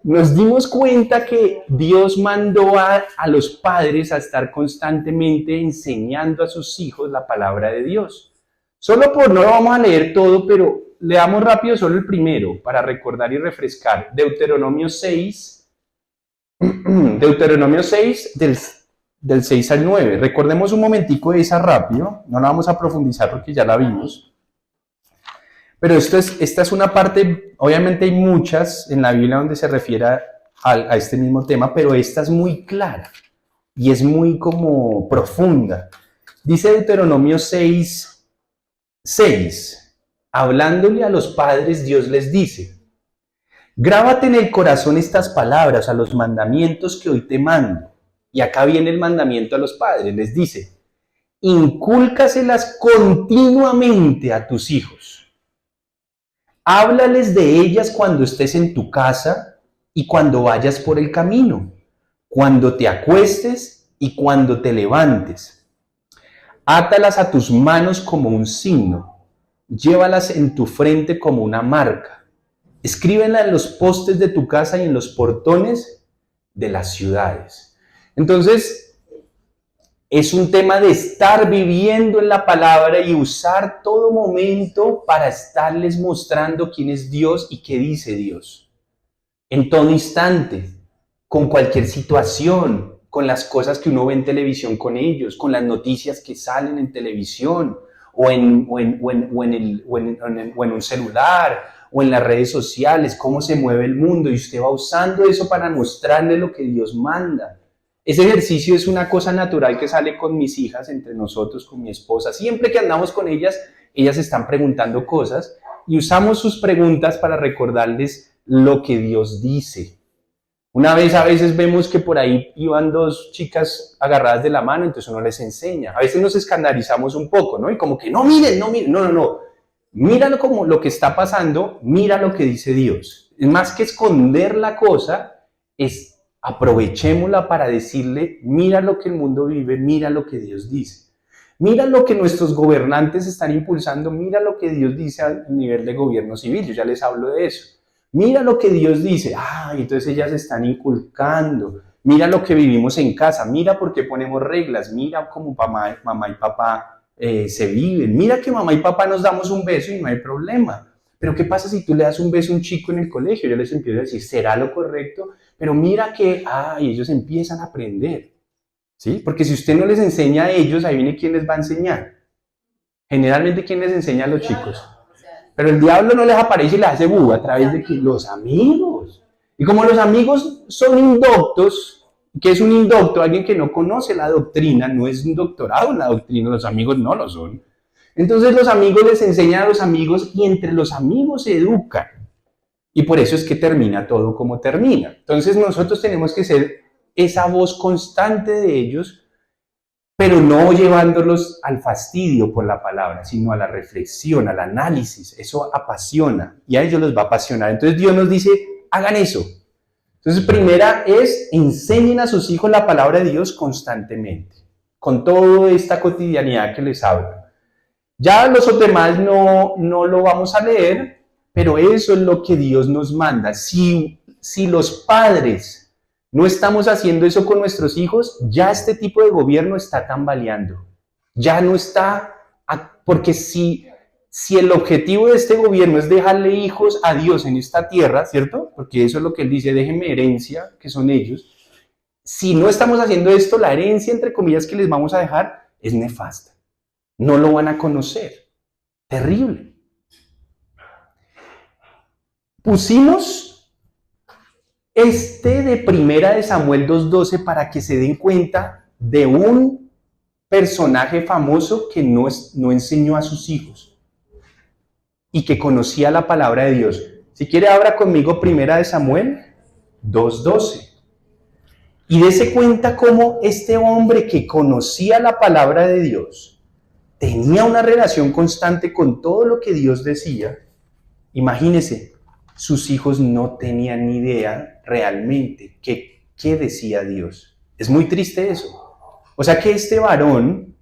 nos dimos cuenta que Dios mandó a los padres a estar constantemente enseñando a sus hijos la palabra de Dios. No lo vamos a leer todo, pero leamos rápido solo el primero para recordar y refrescar. Deuteronomio 6 del 6 al 9. Recordemos un momentico de esa rápido, no la vamos a profundizar porque ya la vimos. Pero esta es una parte, obviamente hay muchas en la Biblia donde se refiere a este mismo tema, pero esta es muy clara y es muy como profunda. Dice Deuteronomio 6, hablándole a los padres, Dios les dice: grábate en el corazón estas palabras, a los mandamientos que hoy te mando. Y acá viene el mandamiento a los padres, les dice: incúlcaselas continuamente a tus hijos. Háblales de ellas cuando estés en tu casa y cuando vayas por el camino, cuando te acuestes y cuando te levantes. Átalas a tus manos como un signo, llévalas en tu frente como una marca. Escríbela en los postes de tu casa y en los portones de las ciudades. Entonces, es un tema de estar viviendo en la palabra y usar todo momento para estarles mostrando quién es Dios y qué dice Dios. En todo instante, con cualquier situación, con las cosas que uno ve en televisión con ellos, con las noticias que salen en televisión o en un celular o en las redes sociales, cómo se mueve el mundo, y usted va usando eso para mostrarle lo que Dios manda. Ese ejercicio es una cosa natural que sale con mis hijas, entre nosotros, con mi esposa. Siempre que andamos con ellas, ellas están preguntando cosas y usamos sus preguntas para recordarles lo que Dios dice. Una vez, a veces vemos que por ahí iban dos chicas agarradas de la mano, entonces uno les enseña. A veces nos escandalizamos un poco, ¿no? Y como que no miren, no. Míralo como lo que está pasando, mira lo que dice Dios. Es más que esconder la cosa, aprovechémosla para decirle: mira lo que el mundo vive, mira lo que Dios dice. Mira lo que nuestros gobernantes están impulsando, mira lo que Dios dice a nivel de gobierno civil, yo ya les hablo de eso. Mira lo que Dios dice, entonces ellas están inculcando. Mira lo que vivimos en casa, mira por qué ponemos reglas, mira cómo mamá y papá se viven. Mira que mamá y papá nos damos un beso y no hay problema. Pero ¿qué pasa si tú le das un beso a un chico en el colegio? Yo les empiezo a decir: ¿será lo correcto? Pero mira que, ellos empiezan a aprender, ¿sí? Porque si usted no les enseña a ellos, ahí viene quién les va a enseñar. Generalmente, ¿quién les enseña a los chicos? Pero el diablo no les aparece y les hace a través de los amigos. Y como los amigos son indoctos, ¿qué es un indocto? Alguien que no conoce la doctrina, no es un doctorado en la doctrina, los amigos no lo son. Entonces los amigos les enseñan a los amigos y entre los amigos se educan. Y por eso es que termina todo como termina. Entonces nosotros tenemos que ser esa voz constante de ellos, pero no llevándolos al fastidio por la palabra, sino a la reflexión, al análisis. Eso apasiona y a ellos los va a apasionar. Entonces Dios nos dice: hagan eso. Entonces, primera es: enseñen a sus hijos la palabra de Dios constantemente, con toda esta cotidianidad que les hablo. Ya los demás no lo vamos a leer, pero eso es lo que Dios nos manda. Si los padres no estamos haciendo eso con nuestros hijos, ya este tipo de gobierno está tambaleando. Ya no está, porque si el objetivo de este gobierno es dejarle hijos a Dios en esta tierra, ¿cierto? Porque eso es lo que él dice: déjenme herencia, que son ellos. Si no estamos haciendo esto, la herencia, entre comillas, que les vamos a dejar es nefasta. No lo van a conocer. Terrible. Pusimos de Primera de Samuel 2:12 para que se den cuenta de un personaje famoso que no enseñó a sus hijos y que conocía la palabra de Dios. Si quiere, abra conmigo Primera de Samuel 2:12. Y dése cuenta cómo este hombre que conocía la palabra de Dios, tenía una relación constante con todo lo que Dios decía. Imagínese, sus hijos no tenían ni idea realmente qué decía Dios. Es muy triste eso. O sea que este varón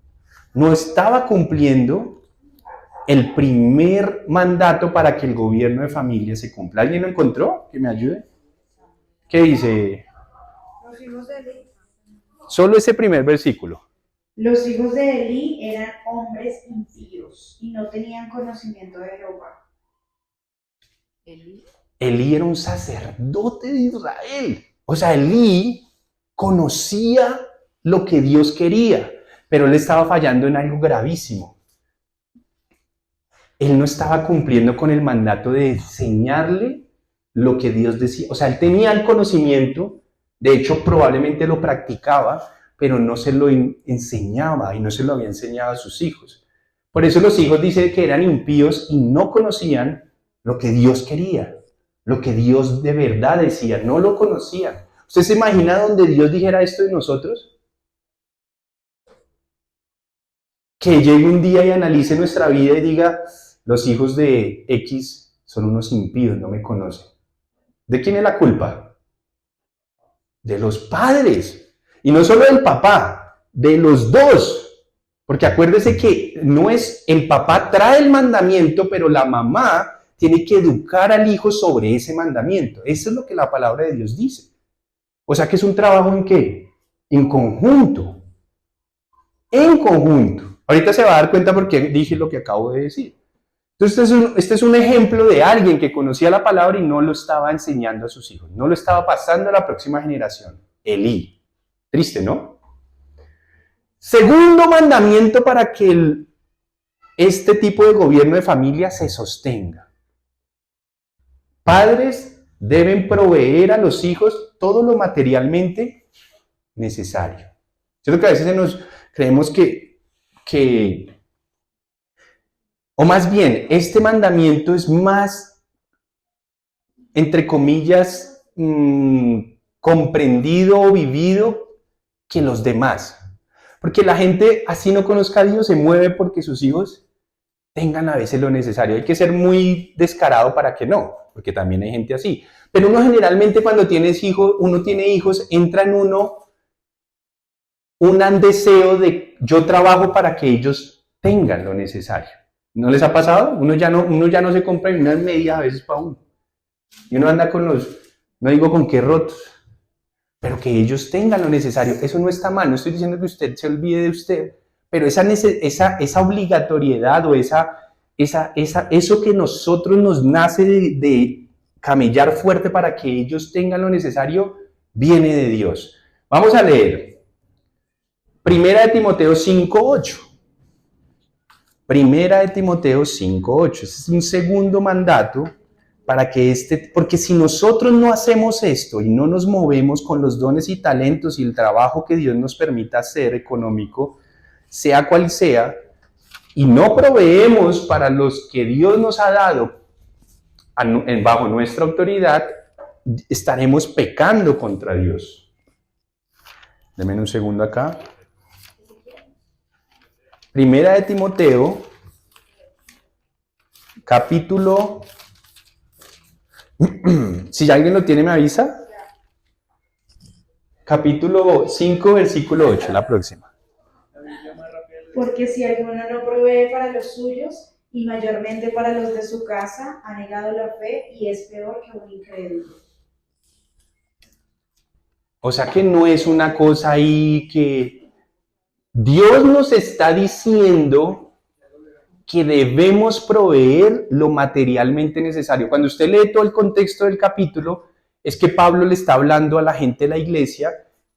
no estaba cumpliendo el primer mandato para que el gobierno de familia se cumpla. ¿Alguien lo encontró? Que me ayude. ¿Qué dice? Los hijos de Eli. Solo ese primer versículo. Los hijos de Eli eran hombres impíos y no tenían conocimiento de Jehová. Elí era un sacerdote de Israel. O sea, Elí conocía lo que Dios quería, pero él estaba fallando en algo gravísimo. Él no estaba cumpliendo con el mandato de enseñarle lo que Dios decía. O sea, él tenía el conocimiento, de hecho probablemente lo practicaba, pero no se lo enseñaba y no se lo había enseñado a sus hijos. Por eso los hijos dicen que eran impíos y no conocían lo que Dios quería, lo que Dios de verdad decía, no lo conocían. ¿Usted se imagina donde Dios dijera esto de nosotros? Que llegue un día y analice nuestra vida y diga, los hijos de X son unos impíos, no me conocen. ¿De quién es la culpa? De los padres. Y no solo del papá, de los dos. Porque acuérdese que no es el papá trae el mandamiento, pero la mamá tiene que educar al hijo sobre ese mandamiento. Eso es lo que la palabra de Dios dice. O sea que es un trabajo en qué? En conjunto. En conjunto. Ahorita se va a dar cuenta por qué dije lo que acabo de decir. Entonces, este es un ejemplo de alguien que conocía la palabra y no lo estaba enseñando a sus hijos, no lo estaba pasando a la próxima generación. Elí. Triste, ¿no? Segundo mandamiento para que este tipo de gobierno de familia se sostenga. Padres deben proveer a los hijos todo lo materialmente necesario. Yo creo que a veces creemos o más bien, este mandamiento es más, entre comillas, comprendido o vivido que los demás. Porque la gente, así no conozca a Dios, se mueve porque sus hijos tengan a veces lo necesario. Hay que ser muy descarado para que no, porque también hay gente así. Pero uno generalmente cuando uno tiene hijos, entra en un deseo de yo trabajo para que ellos tengan lo necesario. ¿No les ha pasado? Uno ya no se compra ni unas medias a veces para uno. Y uno anda con no digo con qué rotos, pero que ellos tengan lo necesario. Eso no está mal, no estoy diciendo que usted se olvide de usted, pero esa obligatoriedad o eso que nosotros nos nace de camellar fuerte para que ellos tengan lo necesario, viene de Dios. Vamos a leer. Primera de Timoteo 5:8. Primera de Timoteo 5:8. Ese es un segundo mandato para que porque si nosotros no hacemos esto y no nos movemos con los dones y talentos y el trabajo que Dios nos permita hacer económico, sea cual sea, y no proveemos para los que Dios nos ha dado bajo nuestra autoridad, estaremos pecando contra Dios. Denme un segundo acá. Primera de Timoteo, capítulo... Si alguien lo tiene, me avisa. Capítulo 5, versículo 8, la próxima. Porque si alguno no provee para los suyos, y mayormente para los de su casa, ha negado la fe y es peor que un incrédulo. O sea que no es una cosa ahí que Dios nos está diciendo que debemos proveer lo materialmente necesario. Cuando usted lee todo el contexto del capítulo, es que Pablo le está hablando a la gente de la iglesia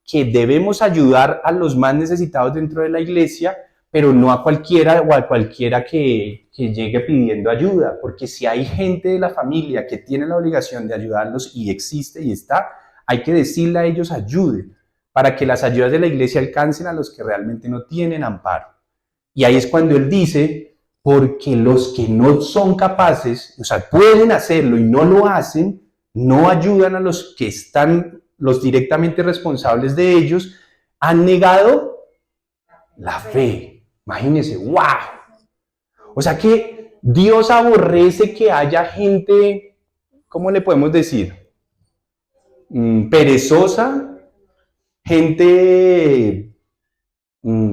que debemos ayudar a los más necesitados dentro de la iglesia, pero no a cualquiera o a cualquiera que llegue pidiendo ayuda, porque si hay gente de la familia que tiene la obligación de ayudarlos y existe y está, hay que decirle a ellos ayuden, para que las ayudas de la iglesia alcancen a los que realmente no tienen amparo. Y ahí es cuando él dice, porque los que no son capaces, o sea, pueden hacerlo y no lo hacen, no ayudan a los que están, los directamente responsables de ellos, han negado la fe. Imagínense, wow. O sea que Dios aborrece que haya gente, ¿cómo le podemos decir? Perezosa, gente,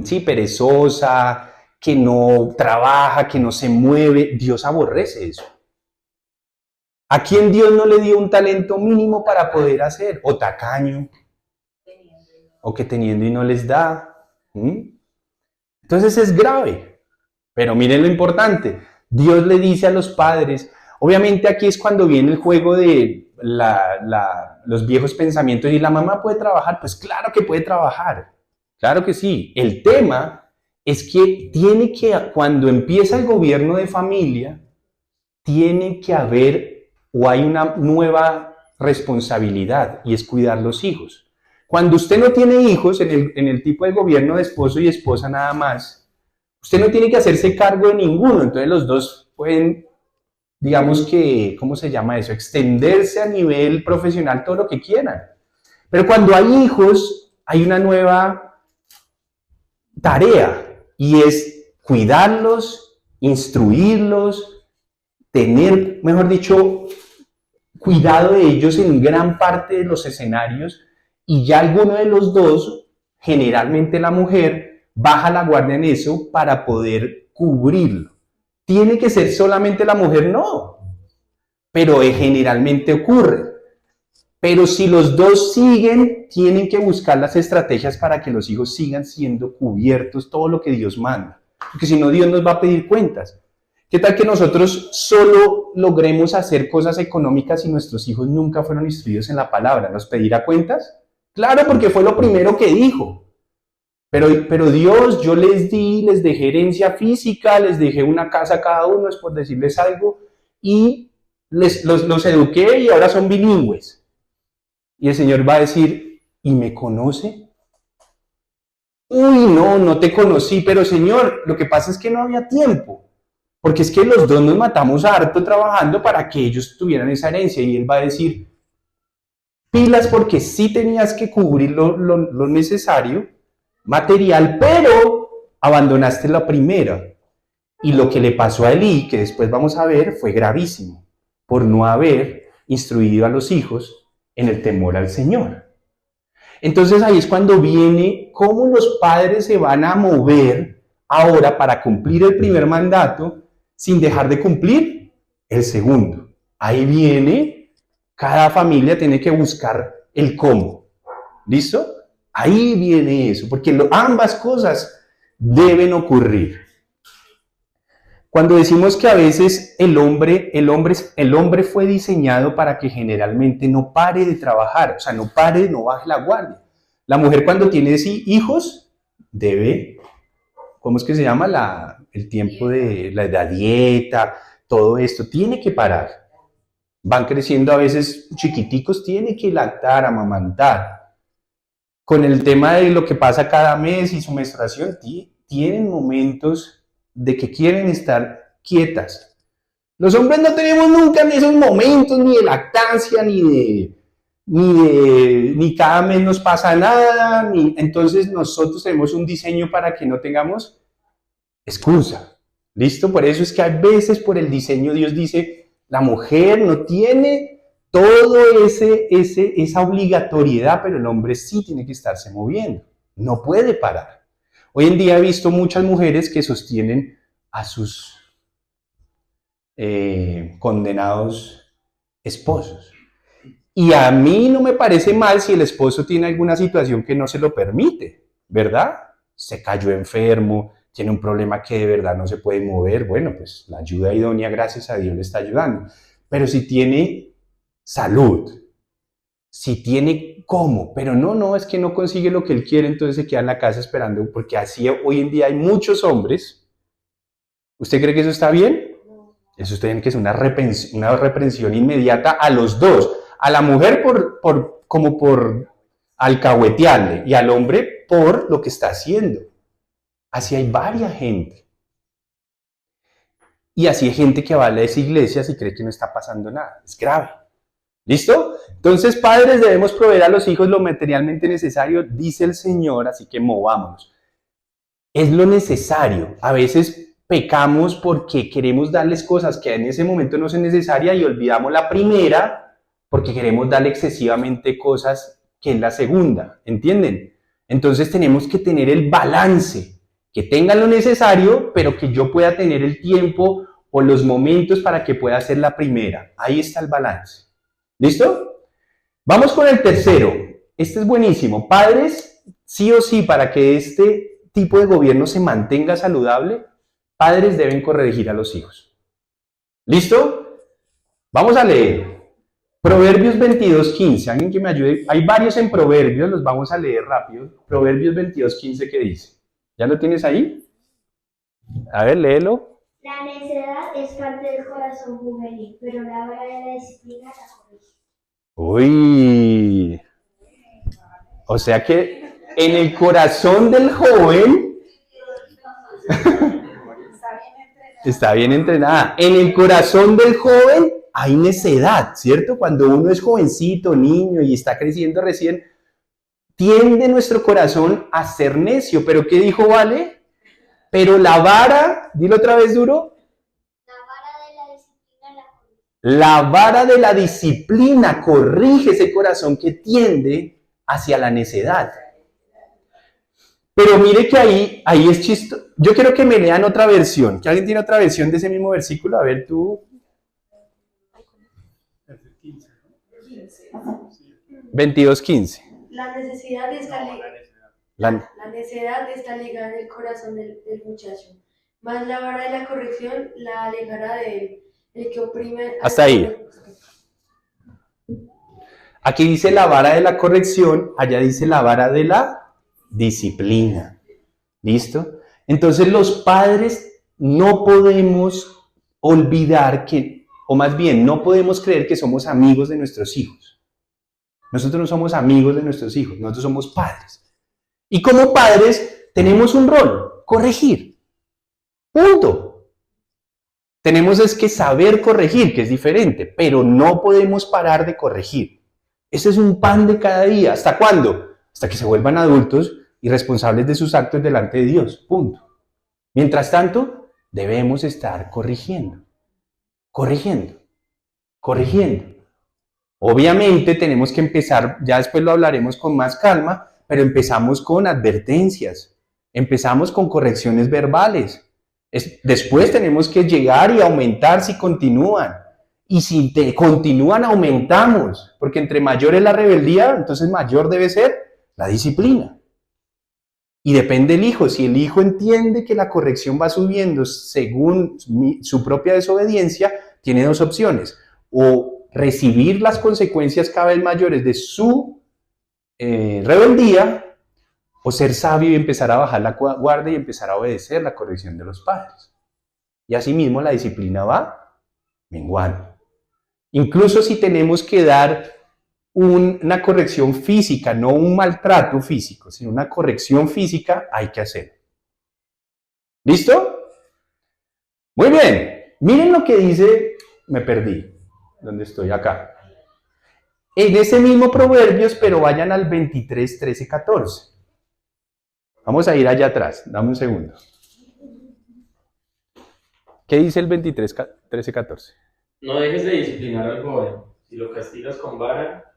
sí, perezosa, que no trabaja, que no se mueve. Dios aborrece eso. ¿A quién Dios no le dio un talento mínimo para poder hacer? O tacaño, o que teniendo y no les da. Entonces es grave. Pero miren lo importante. Dios le dice a los padres, obviamente aquí es cuando viene el juego de los viejos pensamientos y la mamá puede trabajar. Pues claro que puede trabajar. Claro que sí. El tema es que cuando empieza el gobierno de familia, tiene que haber o hay una nueva responsabilidad y es cuidar los hijos. Cuando usted no tiene hijos en el tipo de gobierno de esposo y esposa nada más, usted no tiene que hacerse cargo de ninguno, entonces los dos pueden, digamos que, ¿cómo se llama eso? Extenderse a nivel profesional todo lo que quieran. Pero cuando hay hijos, hay una nueva tarea y es cuidarlos, instruirlos, tener, mejor dicho, cuidado de ellos en gran parte de los escenarios y ya alguno de los dos, generalmente la mujer, baja la guardia en eso para poder cubrirlo. ¿Tiene que ser solamente la mujer? No, pero generalmente ocurre. Pero si los dos siguen, tienen que buscar las estrategias para que los hijos sigan siendo cubiertos, todo lo que Dios manda. Porque si no, Dios nos va a pedir cuentas. ¿Qué tal que nosotros solo logremos hacer cosas económicas y nuestros hijos nunca fueron instruidos en la palabra? ¿Nos pedirá cuentas? Claro, porque fue lo primero que dijo. Pero Dios, yo les dejé herencia física, les dejé una casa a cada uno, es por decirles algo, y los eduqué y ahora son bilingües. Y el Señor va a decir, ¿y me conoce? Uy, no te conocí, pero Señor, lo que pasa es que no había tiempo. Porque es que los dos nos matamos harto trabajando para que ellos tuvieran esa herencia. Y Él va a decir, pilas porque sí tenías que cubrir lo necesario, material, pero abandonaste la primera. Y lo que le pasó a Elí, que después vamos a ver, fue gravísimo, por no haber instruido a los hijos en el temor al Señor. Entonces ahí es cuando viene cómo los padres se van a mover ahora para cumplir el primer mandato sin dejar de cumplir el segundo. Ahí viene, cada familia tiene que buscar el cómo. ¿Listo? Ahí viene eso, porque ambas cosas deben ocurrir. Cuando decimos que a veces el hombre fue diseñado para que generalmente no pare de trabajar, o sea, no baje la guardia. La mujer cuando tiene hijos debe, ¿cómo es que se llama? El tiempo de la dieta, todo esto, tiene que parar. Van creciendo a veces chiquiticos, tiene que lactar, amamantar. Con el tema de lo que pasa cada mes y su menstruación, tienen momentos de que quieren estar quietas. Los hombres no tenemos nunca en esos momentos ni de lactancia, ni cada mes nos pasa nada, entonces nosotros tenemos un diseño para que no tengamos excusa. ¿Listo? Por eso es que a veces por el diseño Dios dice, la mujer no tiene todo esa obligatoriedad, pero el hombre sí tiene que estarse moviendo, no puede parar. Hoy en día he visto muchas mujeres que sostienen a sus condenados esposos. Y a mí no me parece mal si el esposo tiene alguna situación que no se lo permite, ¿verdad? Se cayó enfermo, tiene un problema que de verdad no se puede mover, bueno, pues la ayuda idónea, gracias a Dios, le está ayudando. Pero si tiene salud, si tiene cómo, pero no, es que no consigue lo que él quiere, entonces se queda en la casa esperando, porque así hoy en día hay muchos hombres. ¿Usted cree que eso está bien? Eso tiene que ser una reprensión inmediata a los dos. A la mujer como por alcahuetearle y al hombre por lo que está haciendo. Así hay varias gente. Y así hay gente que va a las iglesias y cree que no está pasando nada. Es grave. ¿Listo? Entonces, padres, debemos proveer a los hijos lo materialmente necesario, dice el Señor, así que movámonos. Es lo necesario. A veces pecamos porque queremos darles cosas que en ese momento no son necesarias y olvidamos la primera porque queremos darle excesivamente cosas que es la segunda. ¿Entienden? Entonces tenemos que tener el balance, que tengan lo necesario, pero que yo pueda tener el tiempo o los momentos para que pueda ser la primera. Ahí está el balance. ¿Listo? Vamos con el tercero. Este es buenísimo. Padres, sí o sí, para que este tipo de gobierno se mantenga saludable, padres deben corregir a los hijos. ¿Listo? Vamos a leer. Proverbios 22:15. Alguien que me ayude. Hay varios en Proverbios, los vamos a leer rápido. Proverbios 22:15, ¿qué dice? ¿Ya lo tienes ahí? A ver, léelo. La necedad es parte del corazón juvenil, pero la vara de la disciplina la corrige. Uy. O sea que en el corazón del joven está bien entrenada. En el corazón del joven hay necedad, ¿cierto? Cuando uno es jovencito, niño y está creciendo recién, tiende nuestro corazón a ser necio. ¿Pero qué dijo Vale? Pero la vara, dilo otra vez duro. La vara de la disciplina la corrige. La vara de la disciplina corrige ese corazón que tiende hacia la necedad. Pero mire que ahí es chistoso. Yo quiero que me lean otra versión. ¿Que alguien tiene otra versión de ese mismo versículo? A ver tú. 22:15. La necesidad está ligada en el corazón del muchacho, más la vara de la corrección la alejará de él, el que oprime. Hasta ahí. Aquí dice la vara de la corrección, allá dice la vara de la disciplina. ¿Listo? Entonces los padres no podemos olvidar que, o más bien, no podemos creer que somos amigos de nuestros hijos. Nosotros no somos amigos de nuestros hijos, nosotros somos padres. Y como padres tenemos un rol, corregir. Punto. Tenemos es que saber corregir, que es diferente, pero no podemos parar de corregir. Ese es un pan de cada día. ¿Hasta cuándo? Hasta que se vuelvan adultos y responsables de sus actos delante de Dios. Punto. Mientras tanto, debemos estar corrigiendo. Obviamente tenemos que empezar, ya después lo hablaremos con más calma, pero empezamos con advertencias, empezamos con correcciones verbales. Después tenemos que llegar y aumentar si continúan. Y si continúan, aumentamos, porque entre mayor es la rebeldía, entonces mayor debe ser la disciplina. Y depende del hijo. Si el hijo entiende que la corrección va subiendo según su propia desobediencia, tiene dos opciones. O recibir las consecuencias cada vez mayores de su rebeldía, o ser sabio y empezar a bajar la guardia y empezar a obedecer la corrección de los padres. Y asimismo la disciplina va menguando. Incluso si tenemos que dar una corrección física, no un maltrato físico, sino una corrección física, hay que hacerlo. ¿Listo? Muy bien. Miren lo que dice, me perdí. ¿Dónde estoy? Acá. En ese mismo Proverbios, pero vayan al 23, 13, 14. Vamos a ir allá atrás. Dame un segundo. ¿Qué dice el 23, 13, 14? No dejes de disciplinar al joven. Si lo castigas con vara,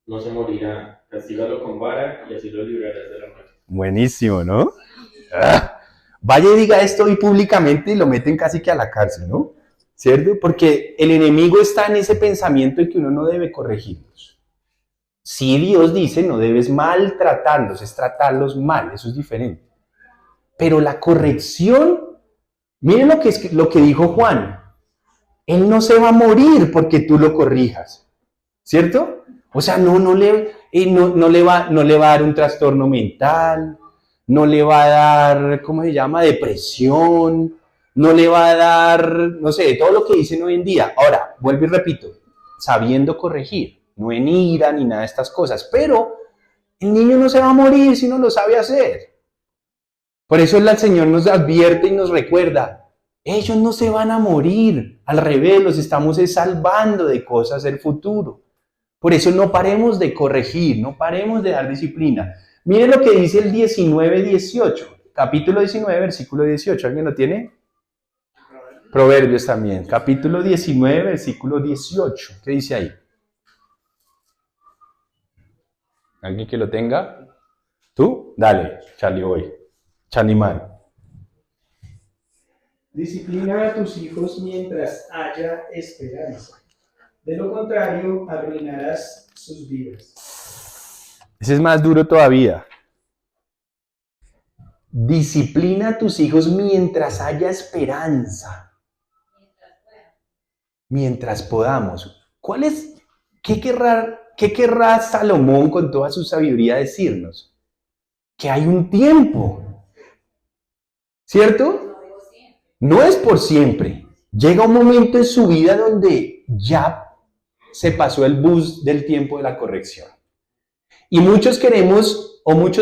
no se morirá. Castígalo con vara y así lo librarás de la muerte. Buenísimo, ¿no? Vaya y diga esto hoy públicamente y lo meten casi que a la cárcel, ¿no? ¿Cierto? Porque el enemigo está en ese pensamiento de que uno no debe corregirlos. Si Dios dice no debes maltratarlos, es tratarlos mal, eso es diferente. Pero la corrección, miren lo que dijo Juan. Él no se va a morir porque tú lo corrijas, ¿cierto? O sea, no le va a dar un trastorno mental, no le va a dar, ¿cómo se llama? Depresión, no le va a dar, no sé, todo lo que dicen hoy en día. Ahora, vuelvo y repito, sabiendo corregir, no en ira ni nada de estas cosas, pero el niño no se va a morir si no lo sabe hacer. Por eso el Señor nos advierte y nos recuerda, ellos no se van a morir, al revés, los estamos salvando de cosas del futuro. Por eso no paremos de corregir, no paremos de dar disciplina. Miren lo que dice el 19-18, capítulo 19, versículo 18. ¿Alguien lo tiene? Proverbios también, capítulo 19, versículo 18. ¿Qué dice ahí? ¿Alguien que lo tenga? ¿Tú? Dale, Charlie, voy. Charlie Man. Disciplina a tus hijos mientras haya esperanza. De lo contrario, arruinarás sus vidas. Ese es más duro todavía. Disciplina a tus hijos mientras haya esperanza. Mientras podamos. ¿Qué querrá Salomón con toda su sabiduría decirnos? Que hay un tiempo. ¿Cierto? No es por siempre. Llega un momento en su vida donde ya se pasó el bus del tiempo de la corrección. Y muchos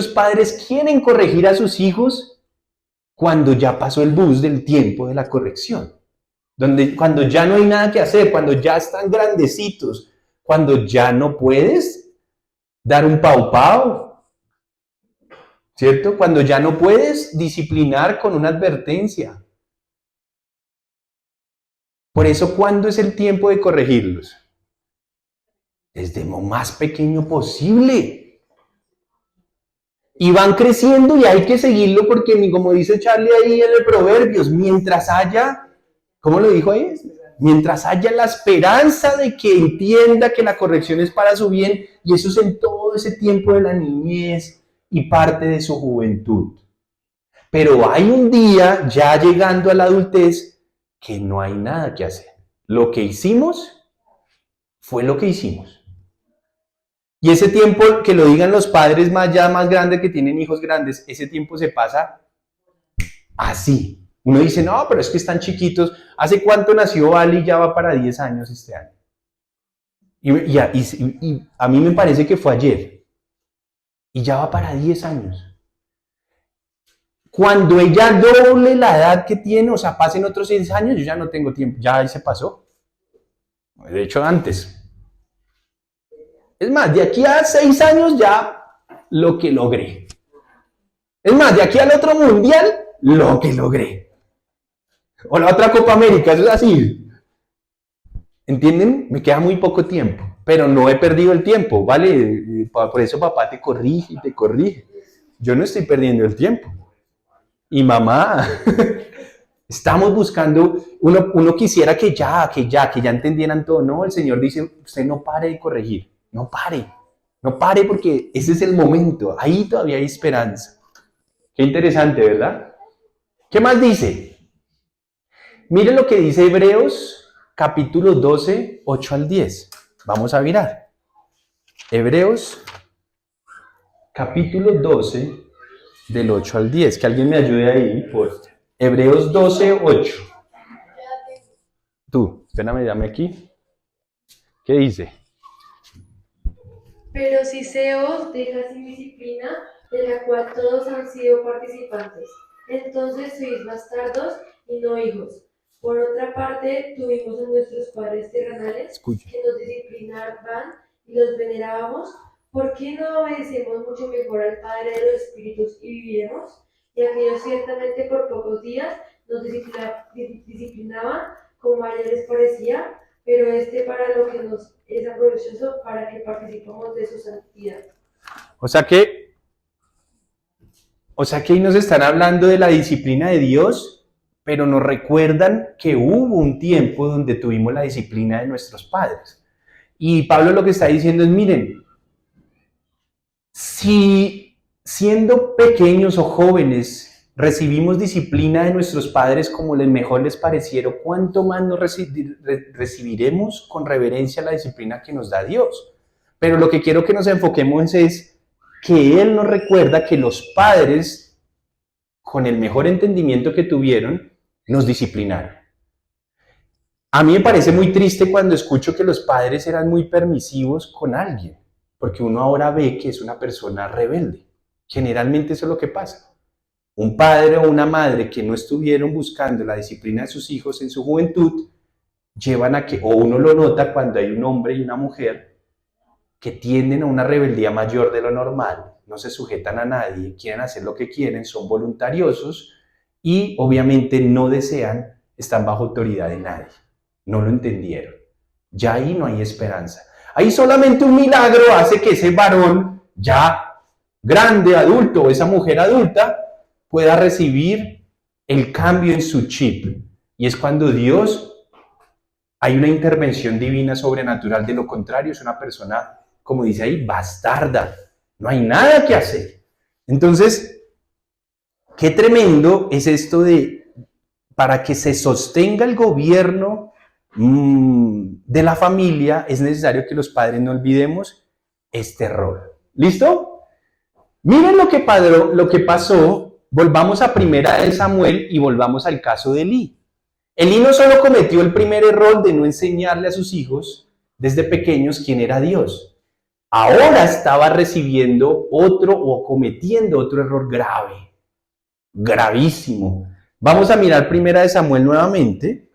padres quieren corregir a sus hijos cuando ya pasó el bus del tiempo de la corrección. Cuando ya no hay nada que hacer, cuando ya están grandecitos, cuando ya no puedes dar un pau, ¿cierto? Cuando ya no puedes disciplinar con una advertencia. Por eso, ¿cuándo es el tiempo de corregirlos? Desde lo más pequeño posible. Y van creciendo y hay que seguirlo porque, como dice Charlie ahí en el Proverbios, mientras haya, ¿cómo lo dijo ahí? Mientras haya la esperanza de que entienda que la corrección es para su bien, y eso es en todo ese tiempo de la niñez y parte de su juventud. Pero hay un día, ya llegando a la adultez, que no hay nada que hacer. Lo que hicimos fue lo que hicimos. Y ese tiempo, que lo digan los padres más grandes que tienen hijos grandes, ese tiempo se pasa así. Uno dice, no, pero es que están chiquitos. ¿Hace cuánto nació Ali? Ya va para 10 años este año. Y a mí me parece que fue ayer. Y ya va para 10 años. Cuando ella doble la edad que tiene, o sea, pasen otros 6 años, yo ya no tengo tiempo, ya ahí se pasó. De hecho, antes. Es más, de aquí a 6 años ya lo que logré. Es más, de aquí al otro mundial, lo que logré. O la otra Copa América, eso es así. ¿Entienden? Me queda muy poco tiempo, pero no he perdido el tiempo, ¿vale? Por eso papá te corrige y te corrige. Yo no estoy perdiendo el tiempo. Y mamá, estamos buscando, uno quisiera que ya entendieran todo. No, el Señor dice, usted no pare de corregir, no pare porque ese es el momento, ahí todavía hay esperanza. Qué interesante, ¿verdad? ¿Qué más dice? Miren lo que dice Hebreos, capítulo 12, 8 al 10. Vamos a mirar. Hebreos, capítulo 12, del 8 al 10. Que alguien me ayude ahí, por Hebreos 12, 8. Tú, espérame, dame aquí. ¿Qué dice? Pero si se os deja sin disciplina, de la cual todos han sido participantes, entonces sois bastardos y no hijos. Por otra parte, tuvimos a nuestros padres terrenales que nos disciplinaban y los venerábamos. ¿Por qué no obedecemos mucho mejor al Padre de los Espíritus y viviremos? Y aquellos ciertamente por pocos días nos disciplinaban como a ellos les parecía, pero para lo que nos es aprovechoso, para que participemos de su santidad. O sea que ahí nos están hablando de la disciplina de Dios, pero nos recuerdan que hubo un tiempo donde tuvimos la disciplina de nuestros padres. Y Pablo lo que está diciendo es, miren, si siendo pequeños o jóvenes recibimos disciplina de nuestros padres como mejor les pareciera, ¿cuánto más nos recibiremos con reverencia la disciplina que nos da Dios? Pero lo que quiero que nos enfoquemos es que Él nos recuerda que los padres, con el mejor entendimiento que tuvieron, nos disciplinaron. A mí me parece muy triste cuando escucho que los padres eran muy permisivos con alguien, porque uno ahora ve que es una persona rebelde. Generalmente eso es lo que pasa. Un padre o una madre que no estuvieron buscando la disciplina de sus hijos en su juventud, llevan a que, o uno lo nota cuando hay un hombre y una mujer que tienden a una rebeldía mayor de lo normal, no se sujetan a nadie, quieren hacer lo que quieren, son voluntariosos y obviamente no desean, están bajo autoridad de nadie. No lo entendieron. Ya ahí no hay esperanza. Ahí solamente un milagro hace que ese varón ya grande, adulto, o esa mujer adulta pueda recibir el cambio en su chip. Y es cuando Dios, hay una intervención divina sobrenatural. De lo contrario, es una persona, como dice ahí, bastarda. No hay nada que hacer. Entonces, qué tremendo es esto de, para que se sostenga el gobierno de la familia, es necesario que los padres no olvidemos este rol. ¿Listo? Miren lo que pasó. Volvamos a Primera de Samuel y volvamos al caso de Elí. Elí no solo cometió el primer error de no enseñarle a sus hijos desde pequeños quién era Dios. Ahora estaba recibiendo otro o cometiendo otro error grave, gravísimo. Vamos a mirar Primera de Samuel nuevamente.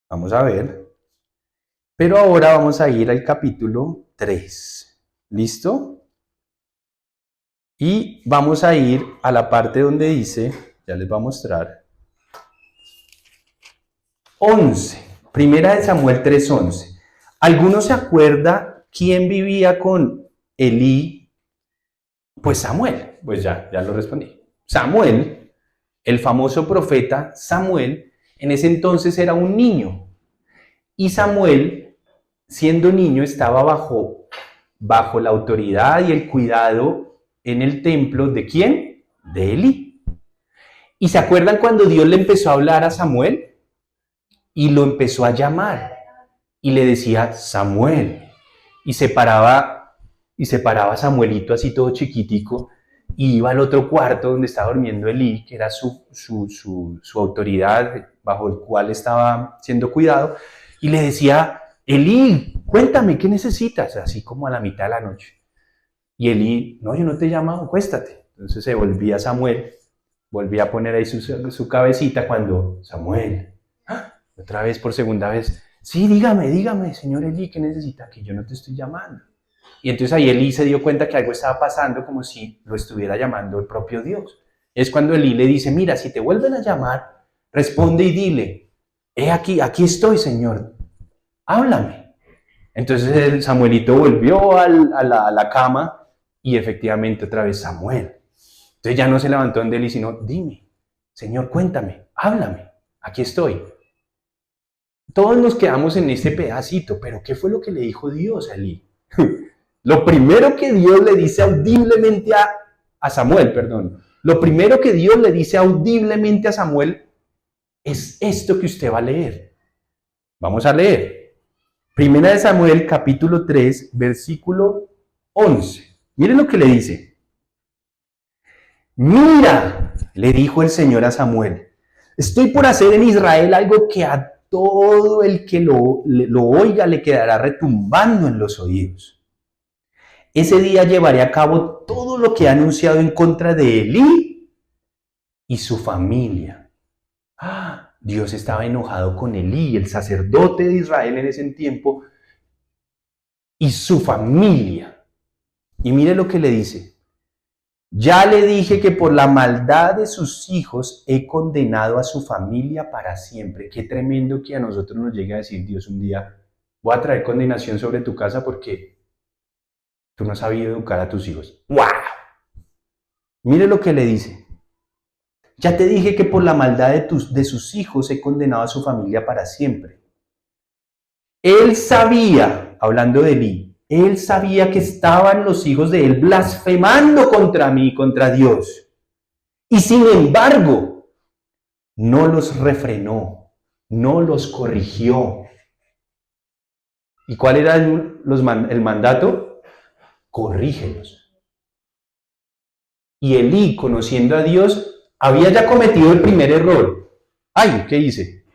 Vamos a ver. Pero ahora vamos a ir al capítulo 3. ¿Listo? Y vamos a ir a la parte donde dice, ya les voy a mostrar, 11. Primera de Samuel 3:11. ¿Alguno se acuerda quién vivía con Elí? Pues Samuel. Pues ya lo respondí. Samuel, el famoso profeta Samuel, en ese entonces era un niño. Y Samuel, siendo niño, estaba bajo la autoridad y el cuidado en el templo ¿de quién? De Elí. ¿Y se acuerdan cuando Dios le empezó a hablar a Samuel? Y lo empezó a llamar. Y le decía, Samuel. Y se paraba Samuelito así todo chiquitico. Y iba al otro cuarto donde estaba durmiendo Elí, que era su autoridad bajo el cual estaba siendo cuidado. Y le decía, Elí, cuéntame, ¿qué necesitas? Así como a la mitad de la noche. Y Elí, no, yo no te he llamado, acuéstate. Entonces se volvía Samuel, volvía a poner ahí su cabecita cuando, Samuel, otra vez por segunda vez, sí, dígame, señor Elí, ¿qué necesita? Que yo no te estoy llamando. Y entonces ahí Elí se dio cuenta que algo estaba pasando como si lo estuviera llamando el propio Dios. Es cuando Elí le dice, mira, si te vuelven a llamar, responde y dile, aquí estoy, Señor, háblame. Entonces el Samuelito volvió a la cama y efectivamente otra vez Samuel. Entonces ya no se levantó de Elí, sino, dime, Señor, cuéntame, háblame, aquí estoy. Todos nos quedamos en este pedacito, pero ¿qué fue lo que le dijo Dios a Elí? Lo primero que Dios le dice audiblemente a Samuel, lo primero que Dios le dice audiblemente a Samuel es esto que usted va a leer. Vamos a leer. Primera de Samuel, capítulo 3, versículo 11. Miren lo que le dice. Mira, le dijo el Señor a Samuel, estoy por hacer en Israel algo que a todo el que lo oiga le quedará retumbando en los oídos. Ese día llevaré a cabo todo lo que he anunciado en contra de Elí y su familia. Dios estaba enojado con Elí, el sacerdote de Israel en ese tiempo, y su familia. Y mire lo que le dice. Ya le dije que por la maldad de sus hijos he condenado a su familia para siempre. Qué tremendo que a nosotros nos llegue a decir Dios un día, voy a traer condenación sobre tu casa porque tú no has sabido educar a tus hijos. ¡Wow! Mire lo que le dice. Ya te dije que por la maldad de sus hijos he condenado a su familia para siempre. Él sabía, hablando de Elí, él sabía que estaban los hijos de él blasfemando contra mí, contra Dios. Y sin embargo, no los refrenó, no los corrigió. ¿Y cuál era el mandato? Corrígelos. Y Elí, conociendo a Dios, había ya cometido el primer error. ¡Ay! ¿Qué hice?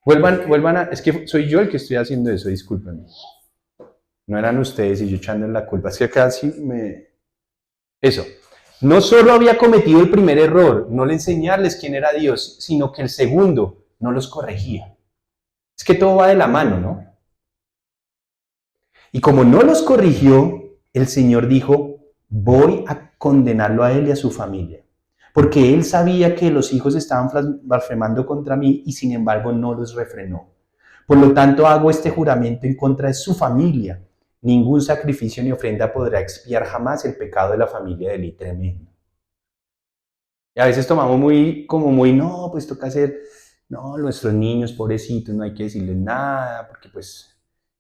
Vuelvan a... Es que soy yo el que estoy haciendo eso, discúlpenme. No eran ustedes y yo echando la culpa. Es que casi me... Eso. No solo había cometido el primer error, no le enseñarles quién era Dios, sino que el segundo no los corregía. Es que todo va de la mano, ¿no? Y como no los corrigió, el Señor dijo, voy a condenarlo a él y a su familia. Porque él sabía que los hijos estaban blasfemando contra mí y sin embargo no los refrenó. Por lo tanto hago este juramento en contra de su familia. Ningún sacrificio ni ofrenda podrá expiar jamás el pecado de la familia de Elí. Tremendo. Y a veces tomamos no, pues toca hacer, no, nuestros niños, pobrecitos, no hay que decirles nada, porque pues...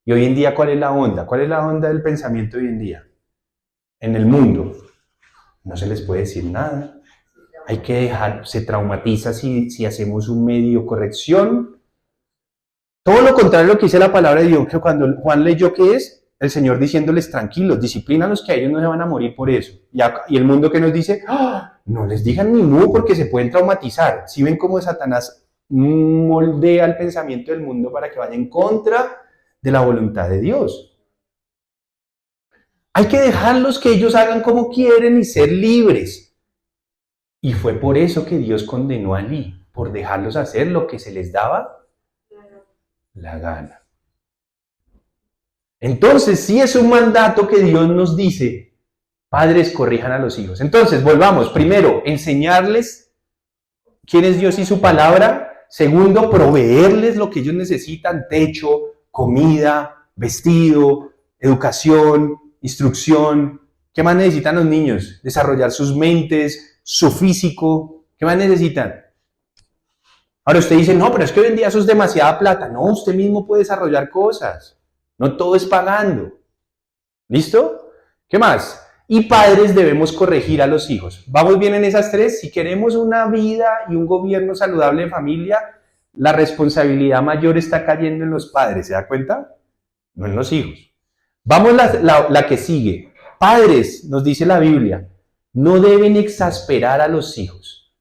Y hoy en día, ¿cuál es la onda? ¿Cuál es la onda del pensamiento hoy en día? En el mundo, no se les puede decir nada. Hay que dejar, se traumatiza si hacemos un medio corrección. Todo lo contrario a lo que dice la palabra de Dios, que cuando Juan leyó que es, el Señor diciéndoles tranquilos, disciplínalos que a ellos no se van a morir por eso. Y el mundo que nos dice, ¡ah! No les digan ni mu porque se pueden traumatizar. Si ven cómo Satanás moldea el pensamiento del mundo para que vaya en contra de la voluntad de Dios. Hay que dejarlos que ellos hagan como quieren y ser libres. Y fue por eso que Dios condenó a Elí, por dejarlos hacer lo que se les daba la gana. Entonces, sí es un mandato que Dios nos dice, padres, corrijan a los hijos. Entonces, volvamos. Primero, enseñarles quién es Dios y su palabra. Segundo, proveerles lo que ellos necesitan, techo, comida, vestido, educación, instrucción. ¿Qué más necesitan los niños? Desarrollar sus mentes, su físico. ¿Qué más necesitan? Ahora usted dice, no, pero es que hoy en día eso es demasiada plata. No, usted mismo puede desarrollar cosas. No todo es pagando. ¿Listo? ¿Qué más? Y padres debemos corregir a los hijos. ¿Vamos bien en esas tres? Si queremos una vida y un gobierno saludable de familia, la responsabilidad mayor está cayendo en los padres. ¿Se da cuenta? No en los hijos. Vamos la que sigue. Padres, nos dice la Biblia, no deben exasperar a los hijos.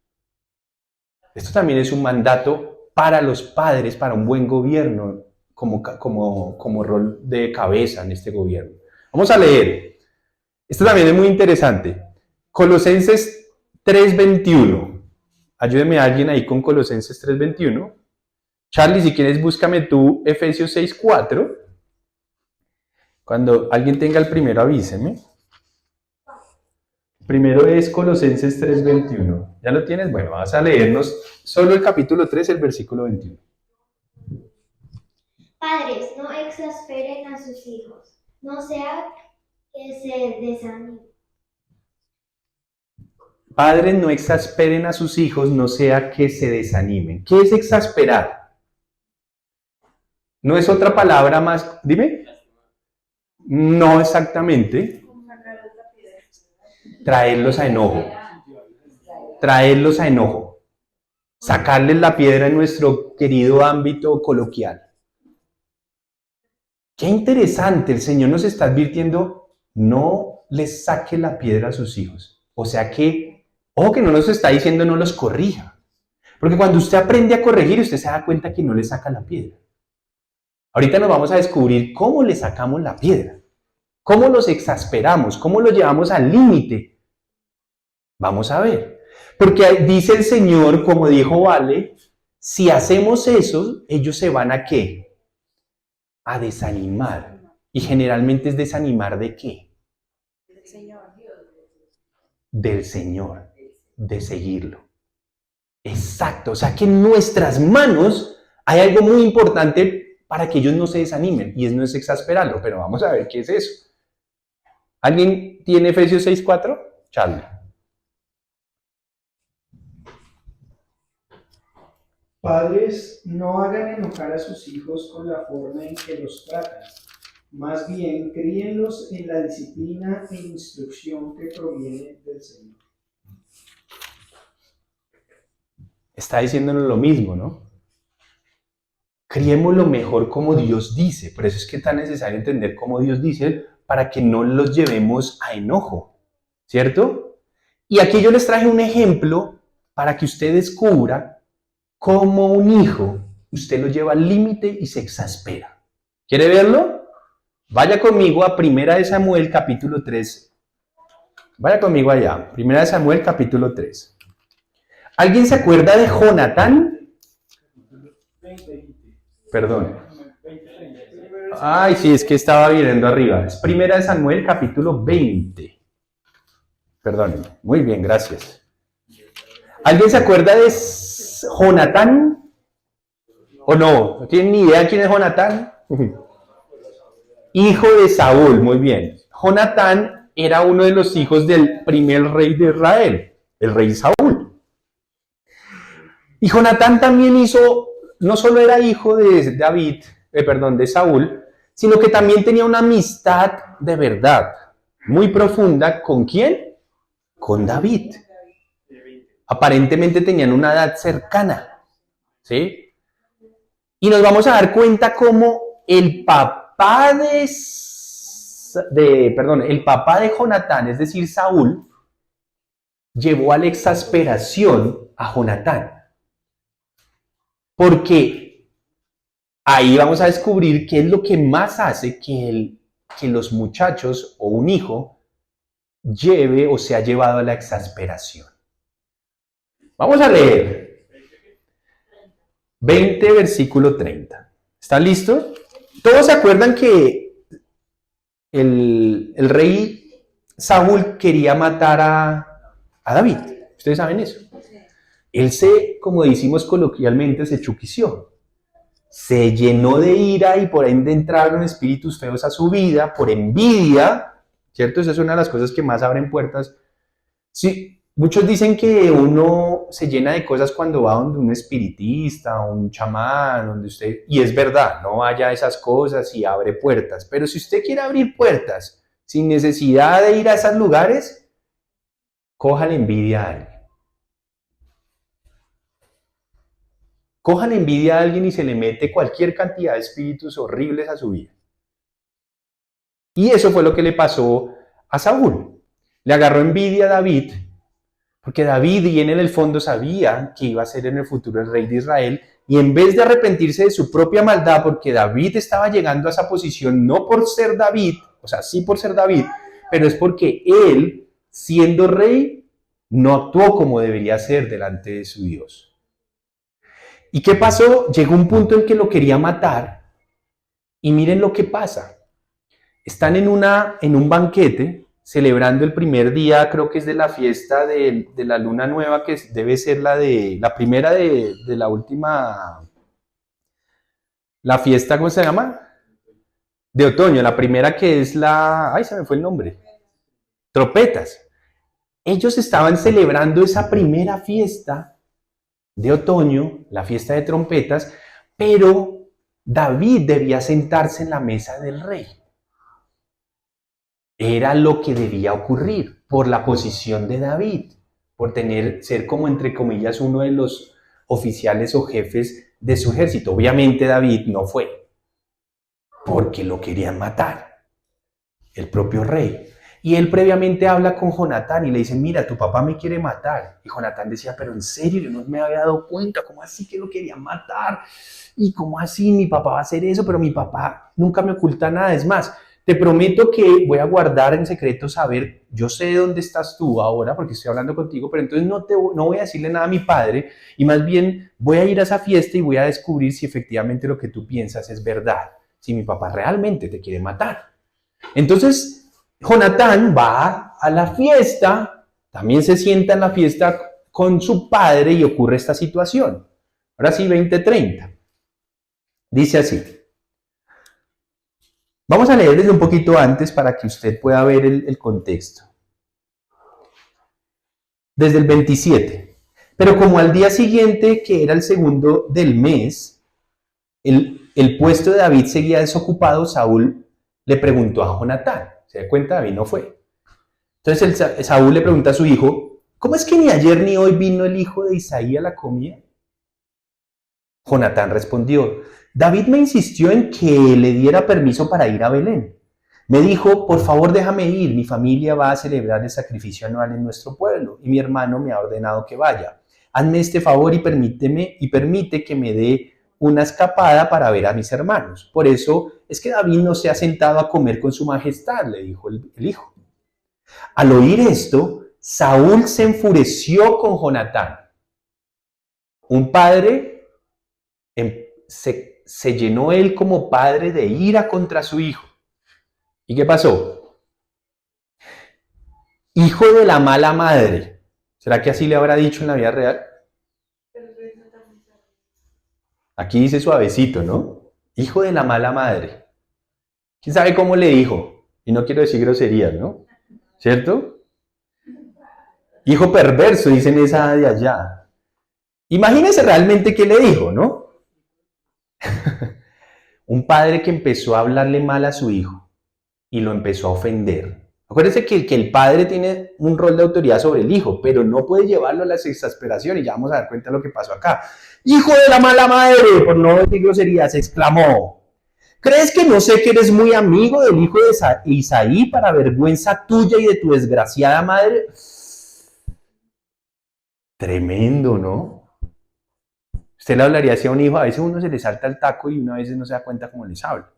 Esto también es un mandato para los padres, para un buen gobierno, como rol de cabeza en este gobierno. Vamos a leer. Esto también es muy interesante. Colosenses 3:21. Ayúdeme a alguien ahí con Colosenses 3:21. Charlie, si quieres, búscame tú Efesios 6:4. Cuando alguien tenga el primero, avíseme. Primero es Colosenses 3:21. ¿Ya lo tienes? Bueno, vas a leernos solo el capítulo 3, el versículo 21. Padres, no exasperen a sus hijos, no sea que se desanimen. Padres, no exasperen a sus hijos, no sea que se desanimen. ¿Qué es exasperar? ¿No es otra palabra más? Dime. No exactamente. Traerlos a enojo. Traerlos a enojo. Sacarles la piedra en nuestro querido ámbito coloquial. Qué interesante, el Señor nos está advirtiendo, no les saque la piedra a sus hijos. O sea que, ojo que no nos está diciendo no los corrija. Porque cuando usted aprende a corregir, usted se da cuenta que no le saca la piedra. Ahorita nos vamos a descubrir cómo le sacamos la piedra. Cómo los exasperamos, cómo los llevamos al límite. Vamos a ver. Porque dice el Señor, como dijo Vale, si hacemos eso, ellos se van ¿a qué? A desanimar. Y generalmente es desanimar ¿de qué? Del Señor. Del Señor, de seguirlo. Exacto, o sea que en nuestras manos hay algo muy importante para que ellos no se desanimen, y no es exasperarlo, pero vamos a ver qué es eso. ¿Alguien tiene Efesios 6:4? Charlie. Padres, no hagan enojar a sus hijos con la forma en que los tratan. Más bien, críenlos en la disciplina e instrucción que proviene del Señor. Está diciéndonos lo mismo, ¿no? Criémoslo mejor como Dios dice. Por eso es que es tan necesario entender cómo Dios dice para que no los llevemos a enojo, ¿cierto? Y aquí yo les traje un ejemplo para que usted descubra cómo un hijo usted lo lleva al límite y se exaspera. ¿Quiere verlo? Vaya conmigo a 1 Samuel capítulo 3. Vaya conmigo allá. 1 Samuel capítulo 3. ¿Alguien se acuerda de Jonatán? Perdón. Ay, sí, es que estaba viendo arriba. Es 1 Samuel capítulo 20. Perdón. Muy bien, gracias. ¿Alguien se acuerda de Jonatán? ¿O no? ¿No tienen ni idea quién es Jonatán? Hijo de Saúl, muy bien. Jonatán era uno de los hijos del primer rey de Israel, el rey Saúl. Y Jonatán también no solo era hijo de de Saúl, sino que también tenía una amistad de verdad, muy profunda. ¿Con quién? Con David. Aparentemente tenían una edad cercana, ¿sí? Y nos vamos a dar cuenta cómo el papá de Jonatán, es decir, Saúl, llevó a la exasperación a Jonatán. Porque ahí vamos a descubrir qué es lo que más hace que los muchachos o un hijo lleve o sea llevado a la exasperación. Vamos a leer 20, versículo 30. ¿Están listos? Todos se acuerdan que el rey Saúl quería matar a David. ¿Ustedes saben eso? Él como decimos coloquialmente, se chuquició. Se llenó de ira y por ende entraron espíritus feos a su vida, por envidia, ¿cierto? Esa es una de las cosas que más abren puertas. Sí, muchos dicen que uno se llena de cosas cuando va donde un espiritista, un chamán, y es verdad, no vaya a esas cosas y abre puertas. Pero si usted quiere abrir puertas sin necesidad de ir a esos lugares, coja la envidia a alguien. Cojan envidia a alguien y se le mete cualquier cantidad de espíritus horribles a su vida. Y eso fue lo que le pasó a Saúl. Le agarró envidia a David, porque David, y en el fondo sabía que iba a ser en el futuro el rey de Israel, y en vez de arrepentirse de su propia maldad, porque David estaba llegando a esa posición no por ser David, o sea, sí por ser David, pero es porque él, siendo rey, no actuó como debería ser delante de su Dios. ¿Y qué pasó? Llegó un punto en que lo quería matar y miren lo que pasa. Están en un banquete celebrando el primer día, creo que es de la fiesta de la luna nueva, que debe ser la primera de la última, la fiesta, ¿cómo se llama? De otoño, la primera que es se me fue el nombre. Trompetas. Ellos estaban celebrando esa primera fiesta de otoño, la fiesta de trompetas, pero David debía sentarse en la mesa del rey. Era lo que debía ocurrir por la posición de David, por ser como entre comillas uno de los oficiales o jefes de su ejército. Obviamente David no fue, porque lo querían matar, el propio rey. Y él previamente habla con Jonatán y le dice, mira, tu papá me quiere matar. Y Jonatán decía, pero en serio, yo no me había dado cuenta, ¿cómo así que lo quería matar? ¿Y cómo así mi papá va a hacer eso? Pero mi papá nunca me oculta nada. Es más, te prometo que voy a guardar en secreto saber, yo sé dónde estás tú ahora, porque estoy hablando contigo, pero entonces no voy a decirle nada a mi padre, y más bien voy a ir a esa fiesta y voy a descubrir si efectivamente lo que tú piensas es verdad, si mi papá realmente te quiere matar. Entonces, Jonatán va a la fiesta, también se sienta en la fiesta con su padre y ocurre esta situación. Ahora sí, 20:30. Dice así. Vamos a leer desde un poquito antes para que usted pueda ver el contexto. Desde el 27. Pero como al día siguiente, que era el segundo del mes, el puesto de David seguía desocupado, Saúl le preguntó a Jonatán. ¿Se da cuenta? David no fue. Entonces Saúl le pregunta a su hijo, ¿cómo es que ni ayer ni hoy vino el hijo de Isaí a la comida? Jonatán respondió, David me insistió en que le diera permiso para ir a Belén. Me dijo, por favor déjame ir, mi familia va a celebrar el sacrificio anual en nuestro pueblo y mi hermano me ha ordenado que vaya. Hazme este favor y permite que me dé una escapada para ver a mis hermanos. Por eso es que David no se ha sentado a comer con su majestad, le dijo el hijo. Al oír esto, Saúl se enfureció con Jonatán. Un padre se llenó él como padre de ira contra su hijo. ¿Y qué pasó? Hijo de la mala madre. ¿Será que así le habrá dicho en la vida real? Aquí dice suavecito, ¿no? Hijo de la mala madre. ¿Quién sabe cómo le dijo? Y no quiero decir groserías, ¿no? ¿Cierto? Hijo perverso, dicen esa de allá. Imagínense realmente qué le dijo, ¿no? Un padre que empezó a hablarle mal a su hijo y lo empezó a ofender. Acuérdense que el padre tiene un rol de autoridad sobre el hijo, pero no puede llevarlo a la exasperación, y ya vamos a dar cuenta de lo que pasó acá. ¡Hijo de la mala madre! Por no decir groserías, exclamó. ¿Crees que no sé que eres muy amigo del hijo de Isaí para vergüenza tuya y de tu desgraciada madre? Tremendo, ¿no? Usted le hablaría así a un hijo, a veces uno se le salta el taco y una vez no se da cuenta cómo les habla.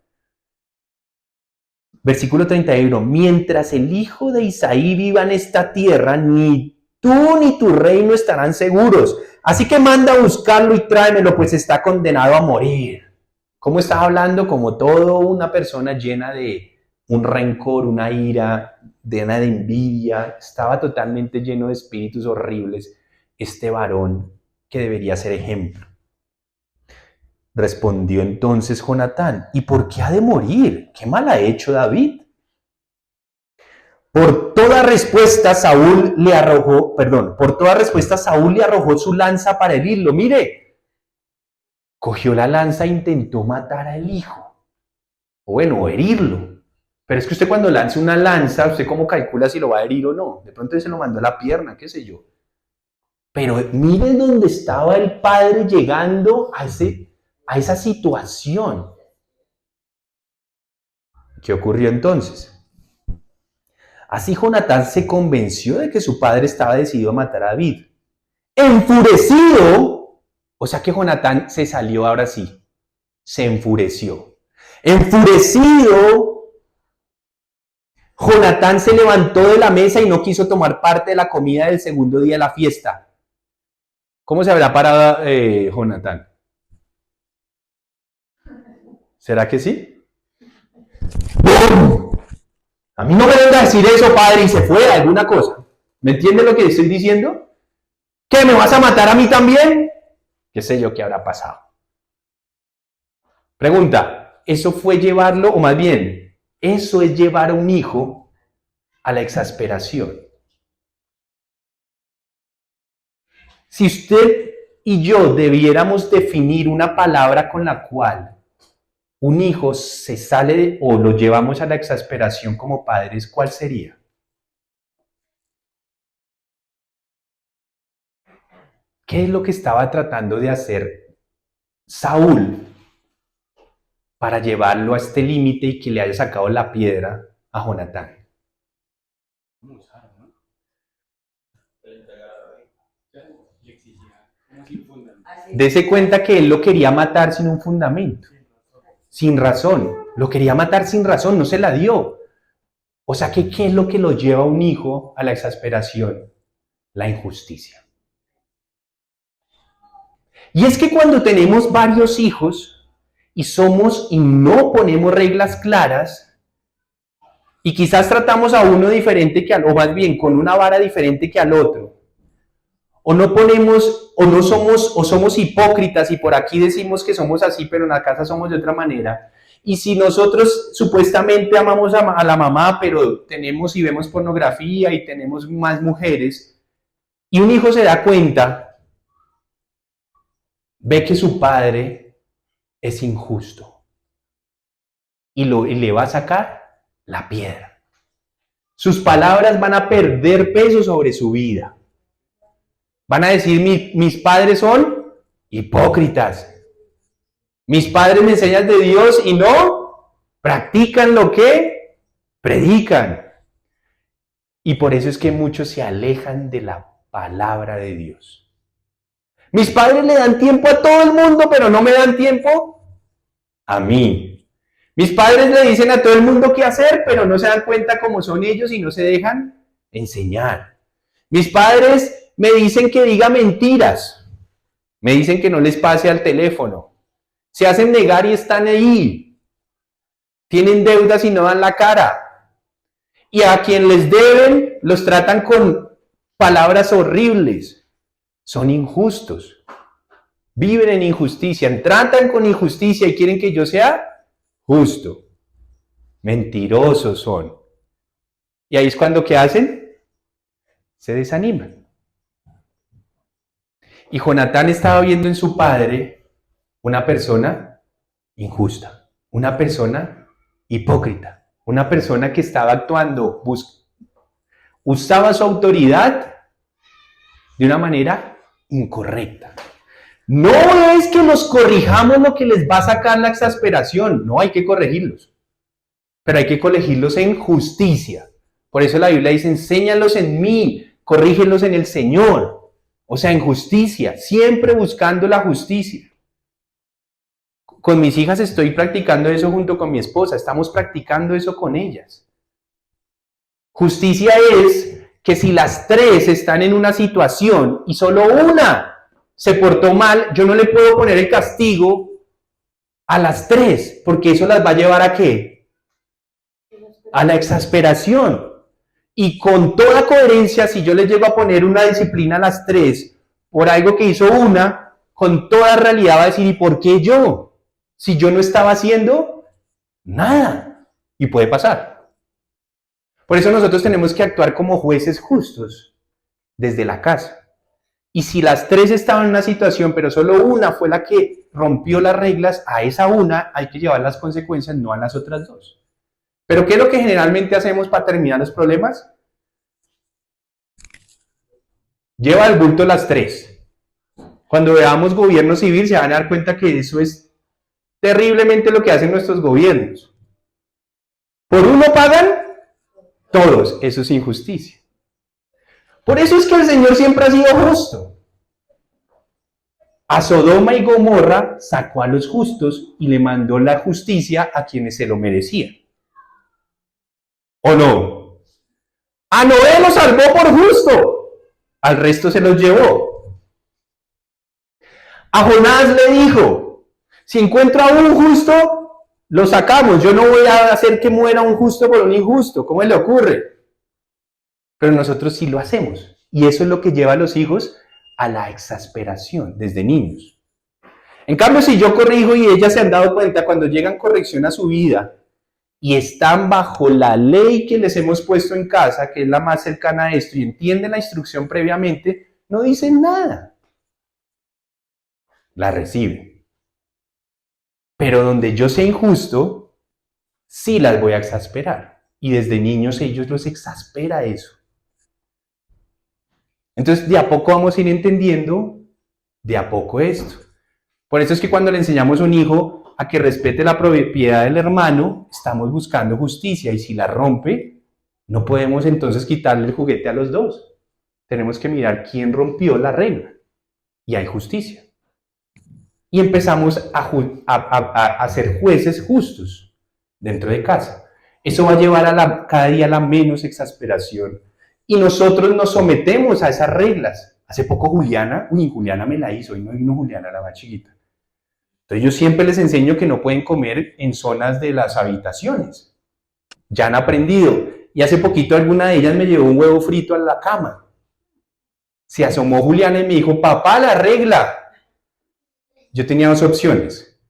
Versículo 31. Mientras el hijo de Isaí viva en esta tierra, ni tú ni tu reino estarán seguros. Así que manda a buscarlo y tráemelo, pues está condenado a morir. ¿Cómo estaba hablando? Como toda una persona llena de un rencor, una ira, llena de envidia. Estaba totalmente lleno de espíritus horribles. Este varón que debería ser ejemplo. Respondió entonces Jonatán, ¿y por qué ha de morir? ¿Qué mal ha hecho David? Por toda respuesta Saúl le arrojó su lanza para herirlo. Mire, cogió la lanza e intentó matar al hijo. O bueno, herirlo. Pero es que usted cuando lance una lanza, ¿usted cómo calcula si lo va a herir o no? De pronto se lo mandó a la pierna, qué sé yo. Pero miren dónde estaba el padre llegando a esa situación. ¿Qué ocurrió entonces? Así Jonatán se convenció de que su padre estaba decidido a matar a David. Enfurecido, o sea que Jonatán se salió ahora sí, se enfureció. Enfurecido, Jonatán se levantó de la mesa y no quiso tomar parte de la comida del segundo día de la fiesta. ¿Cómo se habrá parado Jonatán? ¿Será que sí? A mí no me venga a decir eso, padre, y se fue a alguna cosa. ¿Me entiende lo que estoy diciendo? ¿Qué, me vas a matar a mí también? ¿Qué sé yo qué habrá pasado? Pregunta, ¿eso fue llevarlo, o más bien, eso es llevar a un hijo a la exasperación? Si usted y yo debiéramos definir una palabra con la cual un hijo se sale o lo llevamos a la exasperación como padres, ¿cuál sería? ¿Qué es lo que estaba tratando de hacer Saúl para llevarlo a este límite y que le haya sacado la piedra a Jonatán? Dese cuenta que él lo quería matar sin un fundamento, sin razón. Lo quería matar sin razón, no se la dio. O sea, ¿qué es lo que lo lleva a un hijo a la exasperación? La injusticia. Y es que cuando tenemos varios hijos y no ponemos reglas claras, y quizás tratamos a uno diferente que o más bien con una vara diferente que al otro, o no ponemos, o no somos, o somos hipócritas y por aquí decimos que somos así, pero en la casa somos de otra manera. Y si nosotros supuestamente amamos a la mamá, pero tenemos y vemos pornografía y tenemos más mujeres, y un hijo se da cuenta, ve que su padre es injusto y le va a sacar la piedra. Sus palabras van a perder peso sobre su vida. Van a decir, mis padres son hipócritas. Mis padres me enseñan de Dios y no practican lo que predican. Y por eso es que muchos se alejan de la palabra de Dios. Mis padres le dan tiempo a todo el mundo, pero no me dan tiempo a mí. Mis padres le dicen a todo el mundo qué hacer, pero no se dan cuenta cómo son ellos y no se dejan enseñar. Mis padres me dicen que diga mentiras. Me dicen que no les pase al teléfono. Se hacen negar y están ahí. Tienen deudas y no dan la cara. Y a quien les deben, los tratan con palabras horribles. Son injustos. Viven en injusticia, tratan con injusticia y quieren que yo sea justo. Mentirosos son. Y ahí es cuando, ¿qué hacen? Se desaniman. Y Jonatán estaba viendo en su padre una persona injusta, una persona hipócrita, una persona que estaba actuando, usaba su autoridad de una manera incorrecta. No es que los corrijamos lo que les va a sacar la exasperación, no hay que corregirlos, pero hay que corregirlos en justicia. Por eso la Biblia dice, enséñalos en mí, corrígelos en el Señor. O sea, en justicia, siempre buscando la justicia. Con mis hijas estoy practicando eso junto con mi esposa, estamos practicando eso con ellas. Justicia es que si las tres están en una situación y solo una se portó mal, yo no le puedo poner el castigo a las tres, porque eso las va a llevar ¿a qué? A la exasperación. Y con toda coherencia, si yo les llego a poner una disciplina a las tres por algo que hizo una, con toda realidad va a decir, ¿y por qué yo? Si yo no estaba haciendo nada. Y puede pasar. Por eso nosotros tenemos que actuar como jueces justos desde la casa. Y si las tres estaban en una situación, pero solo una fue la que rompió las reglas, a esa una hay que llevar las consecuencias, no a las otras dos. ¿Pero qué es lo que generalmente hacemos para terminar los problemas? Lleva al bulto las tres. Cuando veamos gobierno civil se van a dar cuenta que eso es terriblemente lo que hacen nuestros gobiernos. Por uno pagan todos. Eso es injusticia. Por eso es que el Señor siempre ha sido justo. A Sodoma y Gomorra sacó a los justos y le mandó la justicia a quienes se lo merecían. ¿O no? A Noé lo salvó por justo, al resto se los llevó. A Jonás le dijo, si encuentro a un justo, lo sacamos, yo no voy a hacer que muera un justo por un injusto, ¿cómo le ocurre? Pero nosotros sí lo hacemos, y eso es lo que lleva a los hijos a la exasperación desde niños. En cambio, si yo corrijo y ellas se han dado cuenta cuando llegan corrección a su vida, y están bajo la ley que les hemos puesto en casa, que es la más cercana a esto, y entienden la instrucción previamente, no dicen nada. La reciben. Pero donde yo sea injusto, sí las voy a exasperar. Y desde niños ellos los exaspera eso. Entonces, de a poco vamos a ir entendiendo, de a poco esto. Por eso es que cuando le enseñamos a un hijo a que respete la propiedad del hermano, estamos buscando justicia, y si la rompe, no podemos entonces quitarle el juguete a los dos. Tenemos que mirar quién rompió la regla, y hay justicia. Y empezamos a ser jueces justos dentro de casa. Eso va a llevar a cada día a la menos exasperación, y nosotros nos sometemos a esas reglas. Hace poco Juliana me la hizo, y no vino Juliana, la más chiquita. Entonces yo siempre les enseño que no pueden comer en zonas de las habitaciones. Ya han aprendido. Y hace poquito alguna de ellas me llevó un huevo frito a la cama. Se asomó Juliana y me dijo, papá, la regla. Yo tenía dos opciones.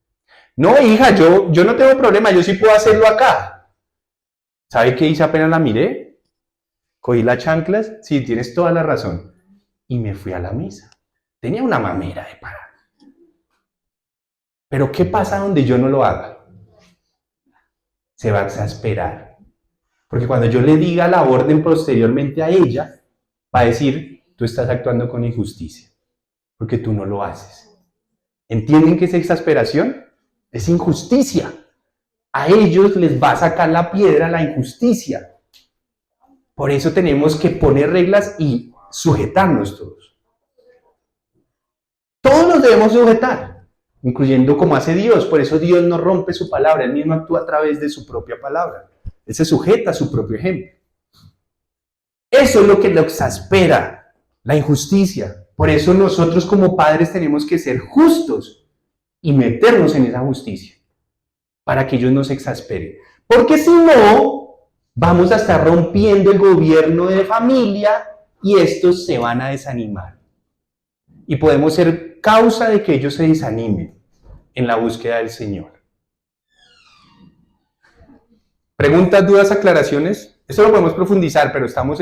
No, hija, yo no tengo problema, yo sí puedo hacerlo acá. ¿Sabe qué hice apenas la miré? Cogí las chanclas, sí, tienes toda la razón. Y me fui a la mesa. Tenía una mamera de parar. Pero ¿qué pasa donde yo no lo haga? Se va a exasperar. Porque cuando yo le diga la orden posteriormente a ella, va a decir, tú estás actuando con injusticia, porque tú no lo haces. ¿Entienden qué es exasperación? Es injusticia. A ellos les va a sacar la piedra la injusticia. Por eso tenemos que poner reglas y sujetarnos todos. Todos nos debemos sujetar, incluyendo como hace Dios. Por eso Dios no rompe su palabra, Él mismo actúa a través de su propia palabra. Él se sujeta a su propio ejemplo. Eso es lo que lo exaspera, la injusticia. Por eso nosotros como padres tenemos que ser justos y meternos en esa justicia, para que ellos no se exasperen. Porque si no, vamos a estar rompiendo el gobierno de familia y estos se van a desanimar. Y podemos ser causa de que ellos se desanimen en la búsqueda del Señor. ¿Preguntas, dudas, aclaraciones? Esto lo podemos profundizar, pero estamos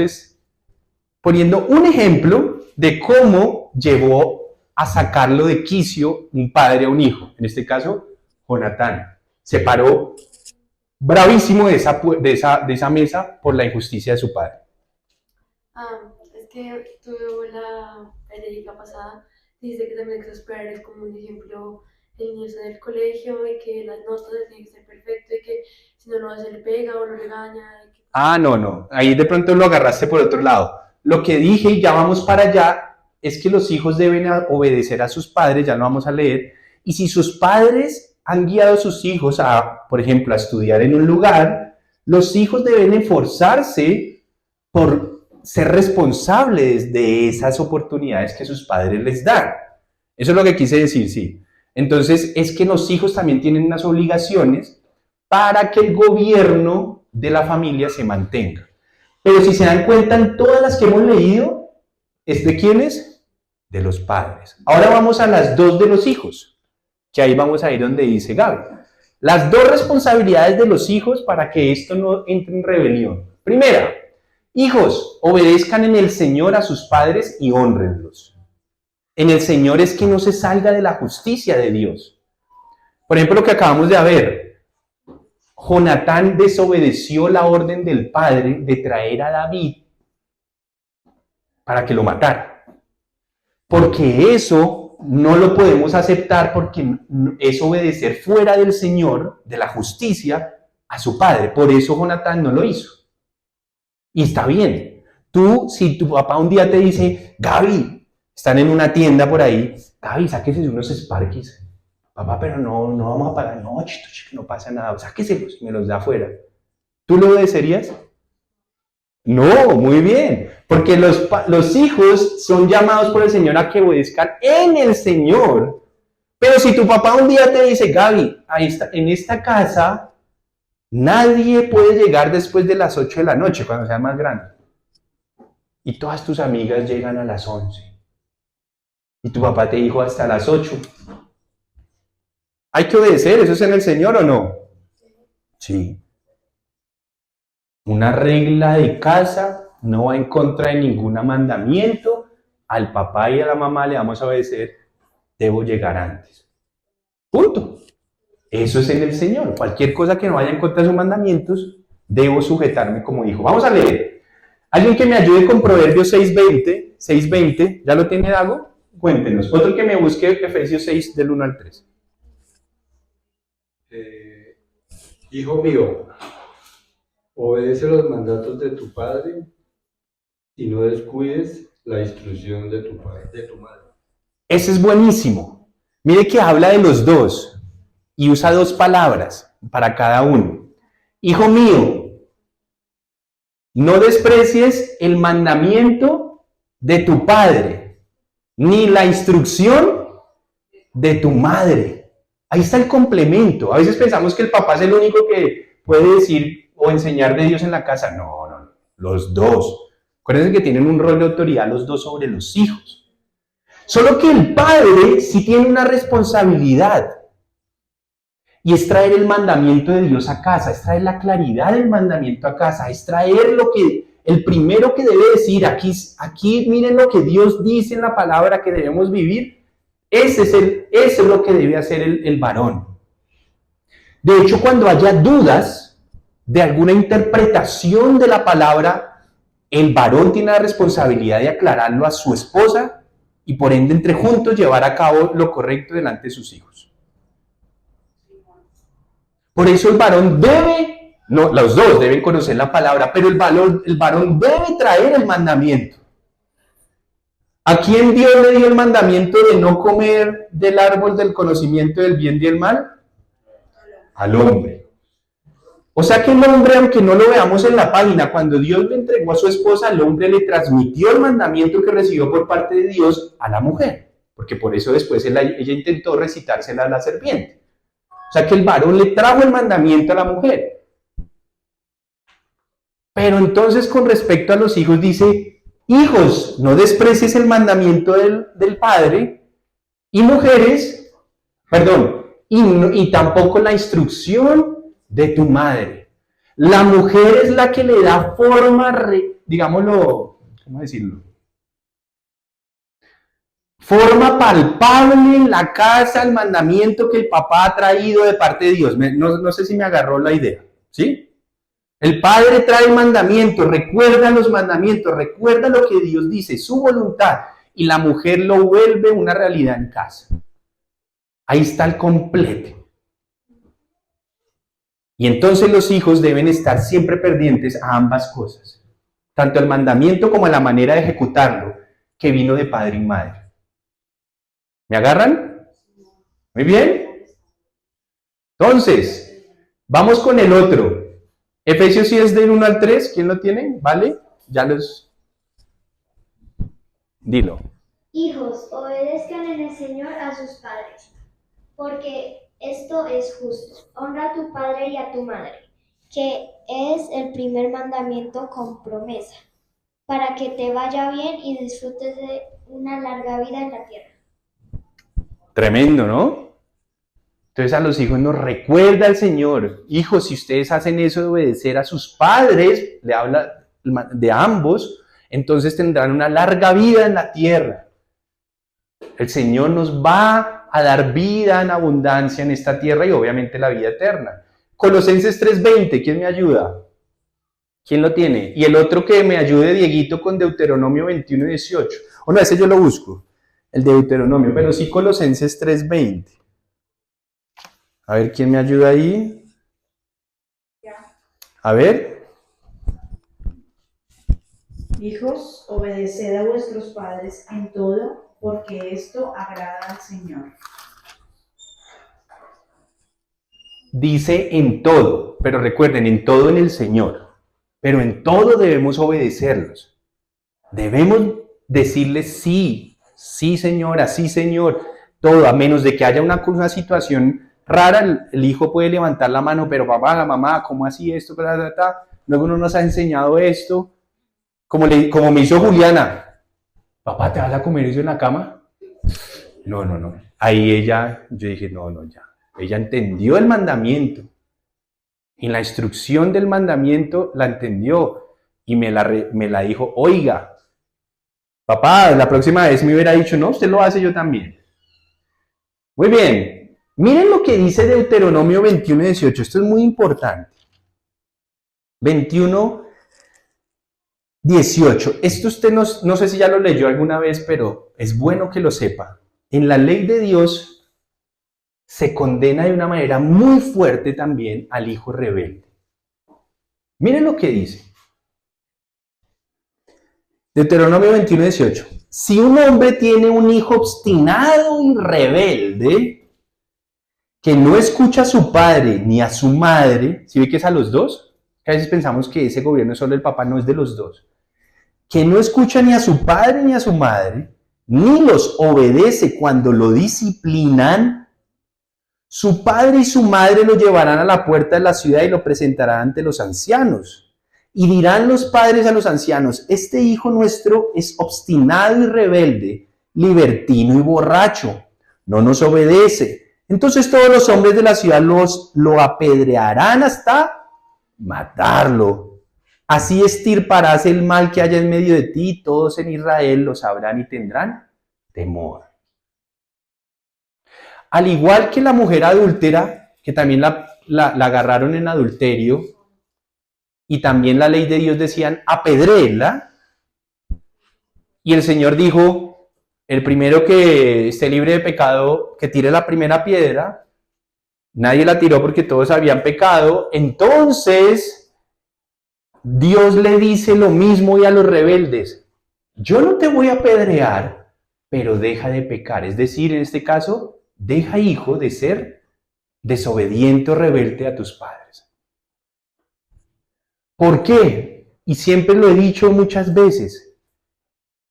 poniendo un ejemplo de cómo llevó a sacarlo de quicio un padre a un hijo. En este caso, Jonatán se paró bravísimo de esa mesa por la injusticia de su padre. Es que tuve la periódica pasada, dice que también exasperar es como un ejemplo el niño está en el colegio y que las notas tienen que ser perfectas y que si no se le pega o lo regaña. No, ahí de pronto lo agarraste por otro lado. Lo que dije, y ya vamos para allá, es que los hijos deben obedecer a sus padres, ya lo vamos a leer, y si sus padres han guiado a sus hijos a, por ejemplo, a estudiar en un lugar, los hijos deben esforzarse por ser responsables de esas oportunidades que sus padres les dan. Eso es lo que quise decir, sí. Entonces, es que los hijos también tienen unas obligaciones para que el gobierno de la familia se mantenga. Pero si se dan cuenta, en todas las que hemos leído, ¿es de quiénes? De los padres. Ahora vamos a las dos de los hijos, que ahí vamos a ir donde dice Gaby. Las dos responsabilidades de los hijos para que esto no entre en rebelión. Primera, hijos, obedezcan en el Señor a sus padres y hónrenlos. En el Señor es que no se salga de la justicia de Dios. Por ejemplo, lo que acabamos de ver. Jonatán desobedeció la orden del padre de traer a David para que lo matara. Porque eso no lo podemos aceptar porque es obedecer fuera del Señor, de la justicia, a su padre. Por eso Jonatán no lo hizo. Y está bien. Tú, si tu papá un día te dice, Gaby, están en una tienda por ahí, Gaby, sáquese unos Sparkies. Papá, pero no vamos a pagar. No, no pasa nada. Sáqueselos y me los da afuera. ¿Tú lo obedecerías? No, muy bien. Porque los hijos son llamados por el Señor a que obedezcan en el Señor. Pero si tu papá un día te dice, Gaby, ahí está, en esta casa nadie puede llegar después de las 8 de la noche, cuando sea más grande. Y todas tus amigas llegan a las 11. Y tu papá te dijo hasta las 8. ¿Hay que obedecer? ¿Eso es en el Señor o no? Sí. Una regla de casa no va en contra de ningún mandamiento. Al papá y a la mamá le vamos a obedecer. Debo llegar antes. Punto. Eso es en el Señor. Cualquier cosa que no vaya en contra de sus mandamientos, debo sujetarme como hijo. Vamos a leer. ¿Alguien que me ayude con Proverbios 6:20? 6:20. ¿Ya lo tiene Dago? Cuéntenos. Otro que me busque Efesios 6 del 1 al 3. Hijo mío, obedece los mandatos de tu padre y no descuides la instrucción de tu padre, de tu madre. Ese es buenísimo. Mire que habla de los dos y usa dos palabras para cada uno. Hijo mío, no desprecies el mandamiento de tu padre, ni la instrucción de tu madre. Ahí está el complemento. A veces pensamos que el papá es el único que puede decir o enseñar de Dios en la casa. No, los dos. Acuérdense que tienen un rol de autoridad los dos sobre los hijos. Solo que el padre sí tiene una responsabilidad. Y es traer el mandamiento de Dios a casa, es traer la claridad del mandamiento a casa, es traer el primero que debe decir, aquí miren lo que Dios dice en la palabra que debemos vivir. Eso es lo que debe hacer el varón. De hecho, cuando haya dudas de alguna interpretación de la palabra, el varón tiene la responsabilidad de aclararlo a su esposa y por ende entre juntos llevar a cabo lo correcto delante de sus hijos. Por eso el varón los dos deben conocer la palabra, pero el varón debe traer el mandamiento. ¿A quién Dios le dio el mandamiento de no comer del árbol del conocimiento del bien y del mal? Al hombre. O sea que el hombre, aunque no lo veamos en la página, cuando Dios le entregó a su esposa, el hombre le transmitió el mandamiento que recibió por parte de Dios a la mujer, porque por eso después ella intentó recitársela a la serpiente. O sea que el varón le trajo el mandamiento a la mujer. Pero entonces con respecto a los hijos dice, hijos, no desprecies el mandamiento del padre, y mujeres, y tampoco la instrucción de tu madre. La mujer es la que le da forma, digámoslo, ¿cómo decirlo? Forma palpable en la casa el mandamiento que el papá ha traído de parte de Dios. No sé si me agarró la idea, ¿sí? El padre trae el mandamiento, recuerda los mandamientos, recuerda lo que Dios dice, su voluntad, y la mujer lo vuelve una realidad en casa. Ahí está el completo. Y entonces los hijos deben estar siempre pendientes a ambas cosas, tanto el mandamiento como la manera de ejecutarlo, que vino de padre y madre. ¿Me agarran? Muy bien. Entonces, vamos con el otro. Efesios 10 del 1 al 3, ¿quién lo tiene? ¿Vale? Ya los... Dilo. Hijos, obedezcan en el Señor a sus padres, porque esto es justo. Honra a tu padre y a tu madre, que es el primer mandamiento con promesa, para que te vaya bien y disfrutes de una larga vida en la tierra. Tremendo, ¿no? Entonces a los hijos nos recuerda el Señor. Hijos, si ustedes hacen eso de obedecer a sus padres, le habla de ambos, entonces tendrán una larga vida en la tierra. El Señor nos va a dar vida en abundancia en esta tierra y obviamente la vida eterna. Colosenses 3:20, ¿quién me ayuda? ¿Quién lo tiene? Y el otro que me ayude, Dieguito, con Deuteronomio 21:18. O no, ese yo lo busco, el de Deuteronomio, pero sí Colosenses 3:20. A ver, ¿quién me ayuda ahí? A ver. Hijos, obedeced a vuestros padres en todo, porque esto agrada al Señor. Dice en todo, pero recuerden, en todo en el Señor. Pero en todo debemos obedecerlos. Debemos decirles sí, sí señora, sí señor, todo, a menos de que haya una situación rara, el hijo puede levantar la mano, pero papá, mamá, ¿cómo así esto? Luego uno nos ha enseñado esto, como me hizo Juliana. Papá, ¿te vas a comer eso en la cama? No. Ahí yo dije, no, ya. Ella entendió el mandamiento. Y la instrucción del mandamiento la entendió. Y me la dijo, oiga, papá, la próxima vez me hubiera dicho, no, usted lo hace, yo también. Muy bien. Miren lo que dice Deuteronomio 21:18. Esto es muy importante. 21:18. Esto usted no sé si ya lo leyó alguna vez, pero es bueno que lo sepa. En la ley de Dios se condena de una manera muy fuerte también al hijo rebelde. Miren lo que dice. Deuteronomio 21:18. Si un hombre tiene un hijo obstinado y rebelde, que no escucha a su padre ni a su madre, ¿sí ve que es a los dos? Que a veces pensamos que ese gobierno es solo el papá, no, es de los dos. Que no escucha ni a su padre ni a su madre, ni los obedece cuando lo disciplinan, su padre y su madre lo llevarán a la puerta de la ciudad y lo presentarán ante los ancianos. Y dirán los padres a los ancianos, este hijo nuestro es obstinado y rebelde, libertino y borracho, no nos obedece. Entonces todos los hombres de la ciudad lo apedrearán hasta matarlo. Así extirparás el mal que haya en medio de ti, y todos en Israel lo sabrán y tendrán temor. Al igual que la mujer adúltera, que también la agarraron en adulterio, y también la ley de Dios decían, apedréela, y el Señor dijo, el primero que esté libre de pecado, que tire la primera piedra. Nadie la tiró porque todos habían pecado. Entonces, Dios le dice lo mismo y a los rebeldes. Yo no te voy a apedrear, pero deja de pecar. Es decir, en este caso, deja, hijo, de ser desobediente o rebelde a tus padres. ¿Por qué? Y siempre lo he dicho muchas veces.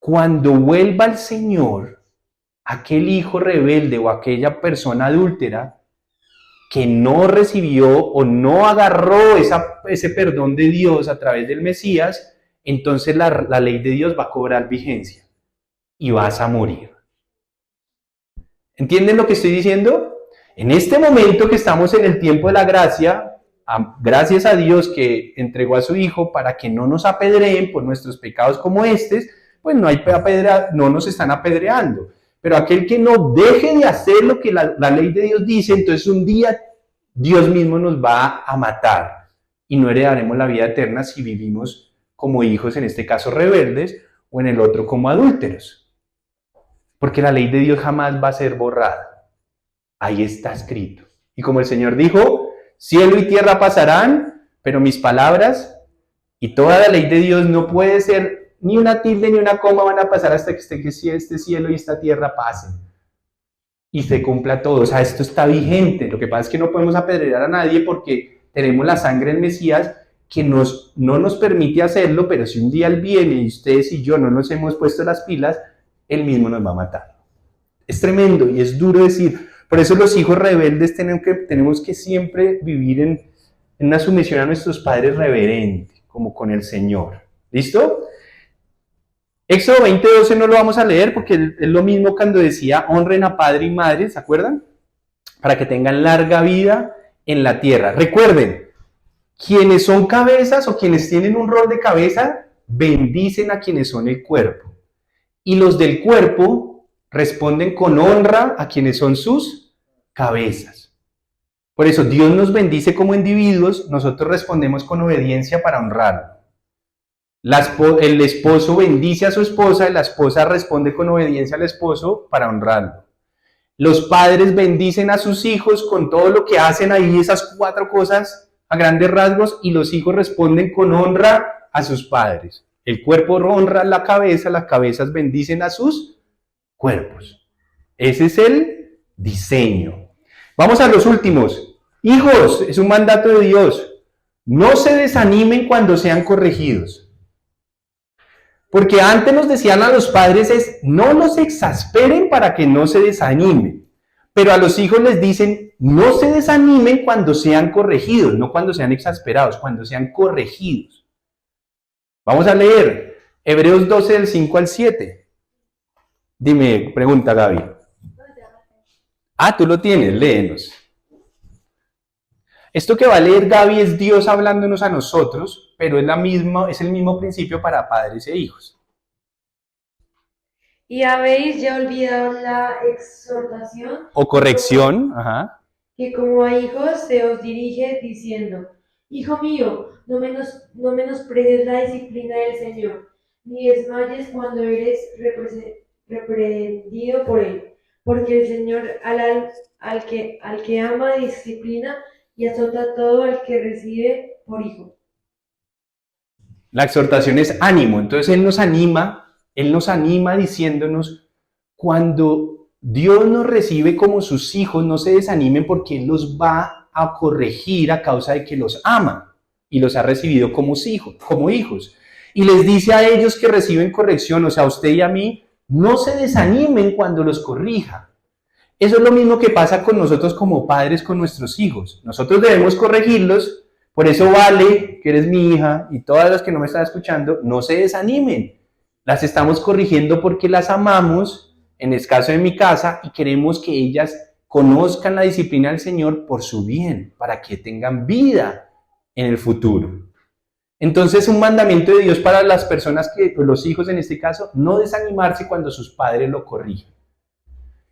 Cuando vuelva el Señor, aquel hijo rebelde o aquella persona adúltera que no recibió o no agarró ese perdón de Dios a través del Mesías, entonces la ley de Dios va a cobrar vigencia y vas a morir. ¿Entienden lo que estoy diciendo? En este momento que estamos en el tiempo de la gracia, gracias a Dios que entregó a su Hijo para que no nos apedreen por nuestros pecados como estos, pues no nos están apedreando. Pero aquel que no deje de hacer lo que la ley de Dios dice, entonces un día Dios mismo nos va a matar y no heredaremos la vida eterna si vivimos como hijos, en este caso rebeldes, o en el otro como adúlteros. Porque la ley de Dios jamás va a ser borrada. Ahí está escrito. Y como el Señor dijo, cielo y tierra pasarán, pero mis palabras y toda la ley de Dios no puede ser, ni una tilde ni una coma van a pasar hasta que este cielo y esta tierra pasen y se cumpla todo. O sea, esto está vigente. Lo que pasa es que no podemos apedrear a nadie porque tenemos la sangre del Mesías que no nos permite hacerlo, pero si un día Él viene y ustedes y yo no nos hemos puesto las pilas, Él mismo nos va a matar. Es tremendo y es duro decir. Por eso los hijos rebeldes tenemos que siempre vivir en una sumisión a nuestros padres reverente, como con el Señor. ¿Listo? Éxodo 20:12 no lo vamos a leer porque es lo mismo cuando decía honren a padre y madre, ¿se acuerdan? Para que tengan larga vida en la tierra. Recuerden, quienes son cabezas o quienes tienen un rol de cabeza, bendicen a quienes son el cuerpo. Y los del cuerpo responden con honra a quienes son sus cabezas. Por eso Dios nos bendice como individuos, nosotros respondemos con obediencia para honrarlo. El esposo bendice a su esposa y la esposa responde con obediencia al esposo para honrarlo. Los padres bendicen a sus hijos con todo lo que hacen ahí, esas 4 cosas a grandes rasgos, y los hijos responden con honra a sus padres. El cuerpo honra a la cabeza, las cabezas bendicen a sus cuerpos. Ese es el diseño. Vamos a los últimos. Hijos, es un mandato de Dios. No se desanimen cuando sean corregidos. Porque antes nos decían a los padres no los exasperen para que no se desanimen. Pero a los hijos les dicen, no se desanimen cuando sean corregidos, no cuando sean exasperados, cuando sean corregidos. Vamos a leer Hebreos 12 del 5 al 7. Dime, pregunta Gaby. Ah, tú lo tienes, léenos. Esto que va a leer Gaby es Dios hablándonos a nosotros, pero es el mismo principio para padres e hijos. Y habéis ya olvidado la exhortación O corrección, ajá. que como a hijos se os dirige diciendo, Hijo mío, no menosprecies la disciplina del Señor, ni desmayes cuando eres reprendido por Él, porque el Señor al que ama disciplina y azota a todo el que recibe por hijo. La exhortación es ánimo, entonces Él nos anima diciéndonos, cuando Dios nos recibe como sus hijos, no se desanimen porque Él los va a corregir a causa de que los ama y los ha recibido como hijos. Y les dice a ellos que reciben corrección, o sea, a usted y a mí, no se desanimen cuando los corrija. Eso es lo mismo que pasa con nosotros como padres con nuestros hijos. Nosotros debemos corregirlos, por eso Vale, que eres mi hija, y todas las que no me están escuchando, no se desanimen. Las estamos corrigiendo porque las amamos, en el caso de mi casa, y queremos que ellas conozcan la disciplina del Señor por su bien, para que tengan vida en el futuro. Entonces, un mandamiento de Dios para las personas los hijos en este caso, no desanimarse cuando sus padres lo corrigen.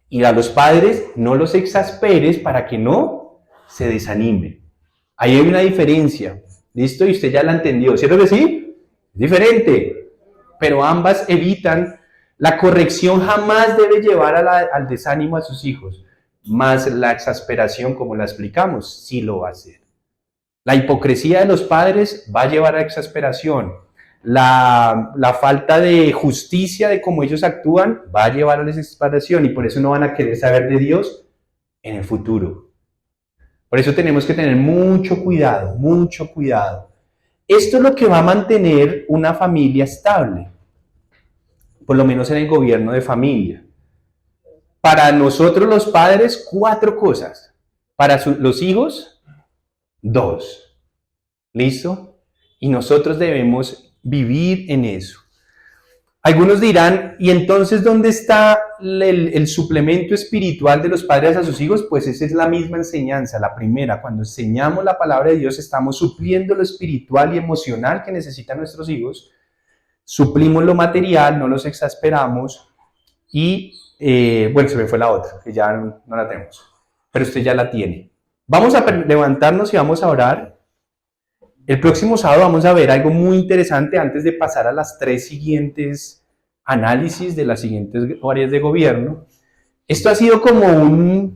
Y a los padres, no los exasperes para que no se desanimen. Ahí hay una diferencia, ¿listo? Y usted ya la entendió, ¿cierto que sí? Es diferente, pero ambas evitan. La corrección jamás debe llevar al desánimo a sus hijos, más la exasperación, como la explicamos, sí lo va a hacer. La hipocresía de los padres va a llevar a exasperación. La falta de justicia de cómo ellos actúan va a llevar a la desesperación y por eso no van a querer saber de Dios en el futuro. Por eso tenemos que tener mucho cuidado, mucho cuidado. Esto es lo que va a mantener una familia estable, por lo menos en el gobierno de familia. Para nosotros los padres, 4 cosas. Para los hijos, 2. ¿Listo? Y nosotros debemos vivir en eso. Algunos dirán, ¿y entonces dónde está el suplemento espiritual de los padres a sus hijos? Pues esa es la misma enseñanza, la primera. Cuando enseñamos la palabra de Dios, estamos supliendo lo espiritual y emocional que necesitan nuestros hijos, suplimos lo material, no los exasperamos, Y bueno, se me fue la otra, que ya no la tenemos, pero usted ya la tiene. Vamos a levantarnos y vamos a orar. El próximo sábado vamos a ver algo muy interesante antes de pasar a las 3 siguientes análisis de las siguientes áreas de gobierno. Esto ha sido como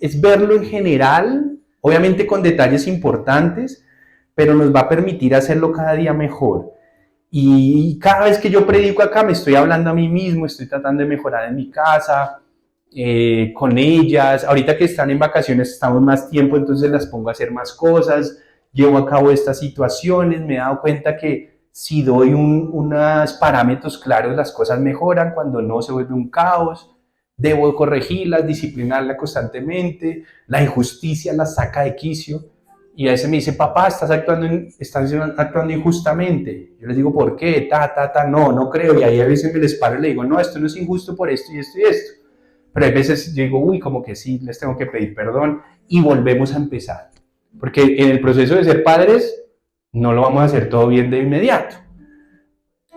es verlo en general, obviamente con detalles importantes, pero nos va a permitir hacerlo cada día mejor. Y cada vez que yo predico acá me estoy hablando a mí mismo, estoy tratando de mejorar en mi casa, con ellas. Ahorita que están en vacaciones estamos más tiempo, entonces las pongo a hacer más cosas, llevo a cabo estas situaciones, me he dado cuenta que si doy unos parámetros claros las cosas mejoran, cuando no se vuelve un caos. Debo corregirlas, disciplinarlas constantemente, la injusticia las saca de quicio. Y a veces me dice, papá, estás actuando injustamente. Yo les digo, ¿por qué? No creo. Y ahí a veces me les paro y le digo, no, esto no es injusto por esto y esto y esto. Pero a veces yo digo, uy, como que sí, les tengo que pedir perdón y volvemos a empezar. Porque en el proceso de ser padres no lo vamos a hacer todo bien de inmediato.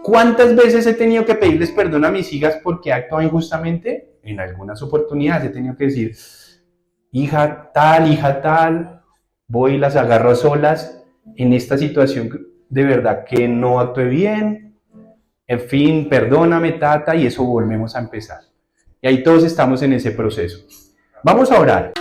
¿Cuántas veces he tenido que pedirles perdón a mis hijas porque he actuado injustamente? En algunas oportunidades he tenido que decir, hija tal, voy y las agarro solas en esta situación de verdad que no actué bien, en fin, perdóname, tata, y eso volvemos a empezar. Y ahí todos estamos en ese proceso. Vamos a orar.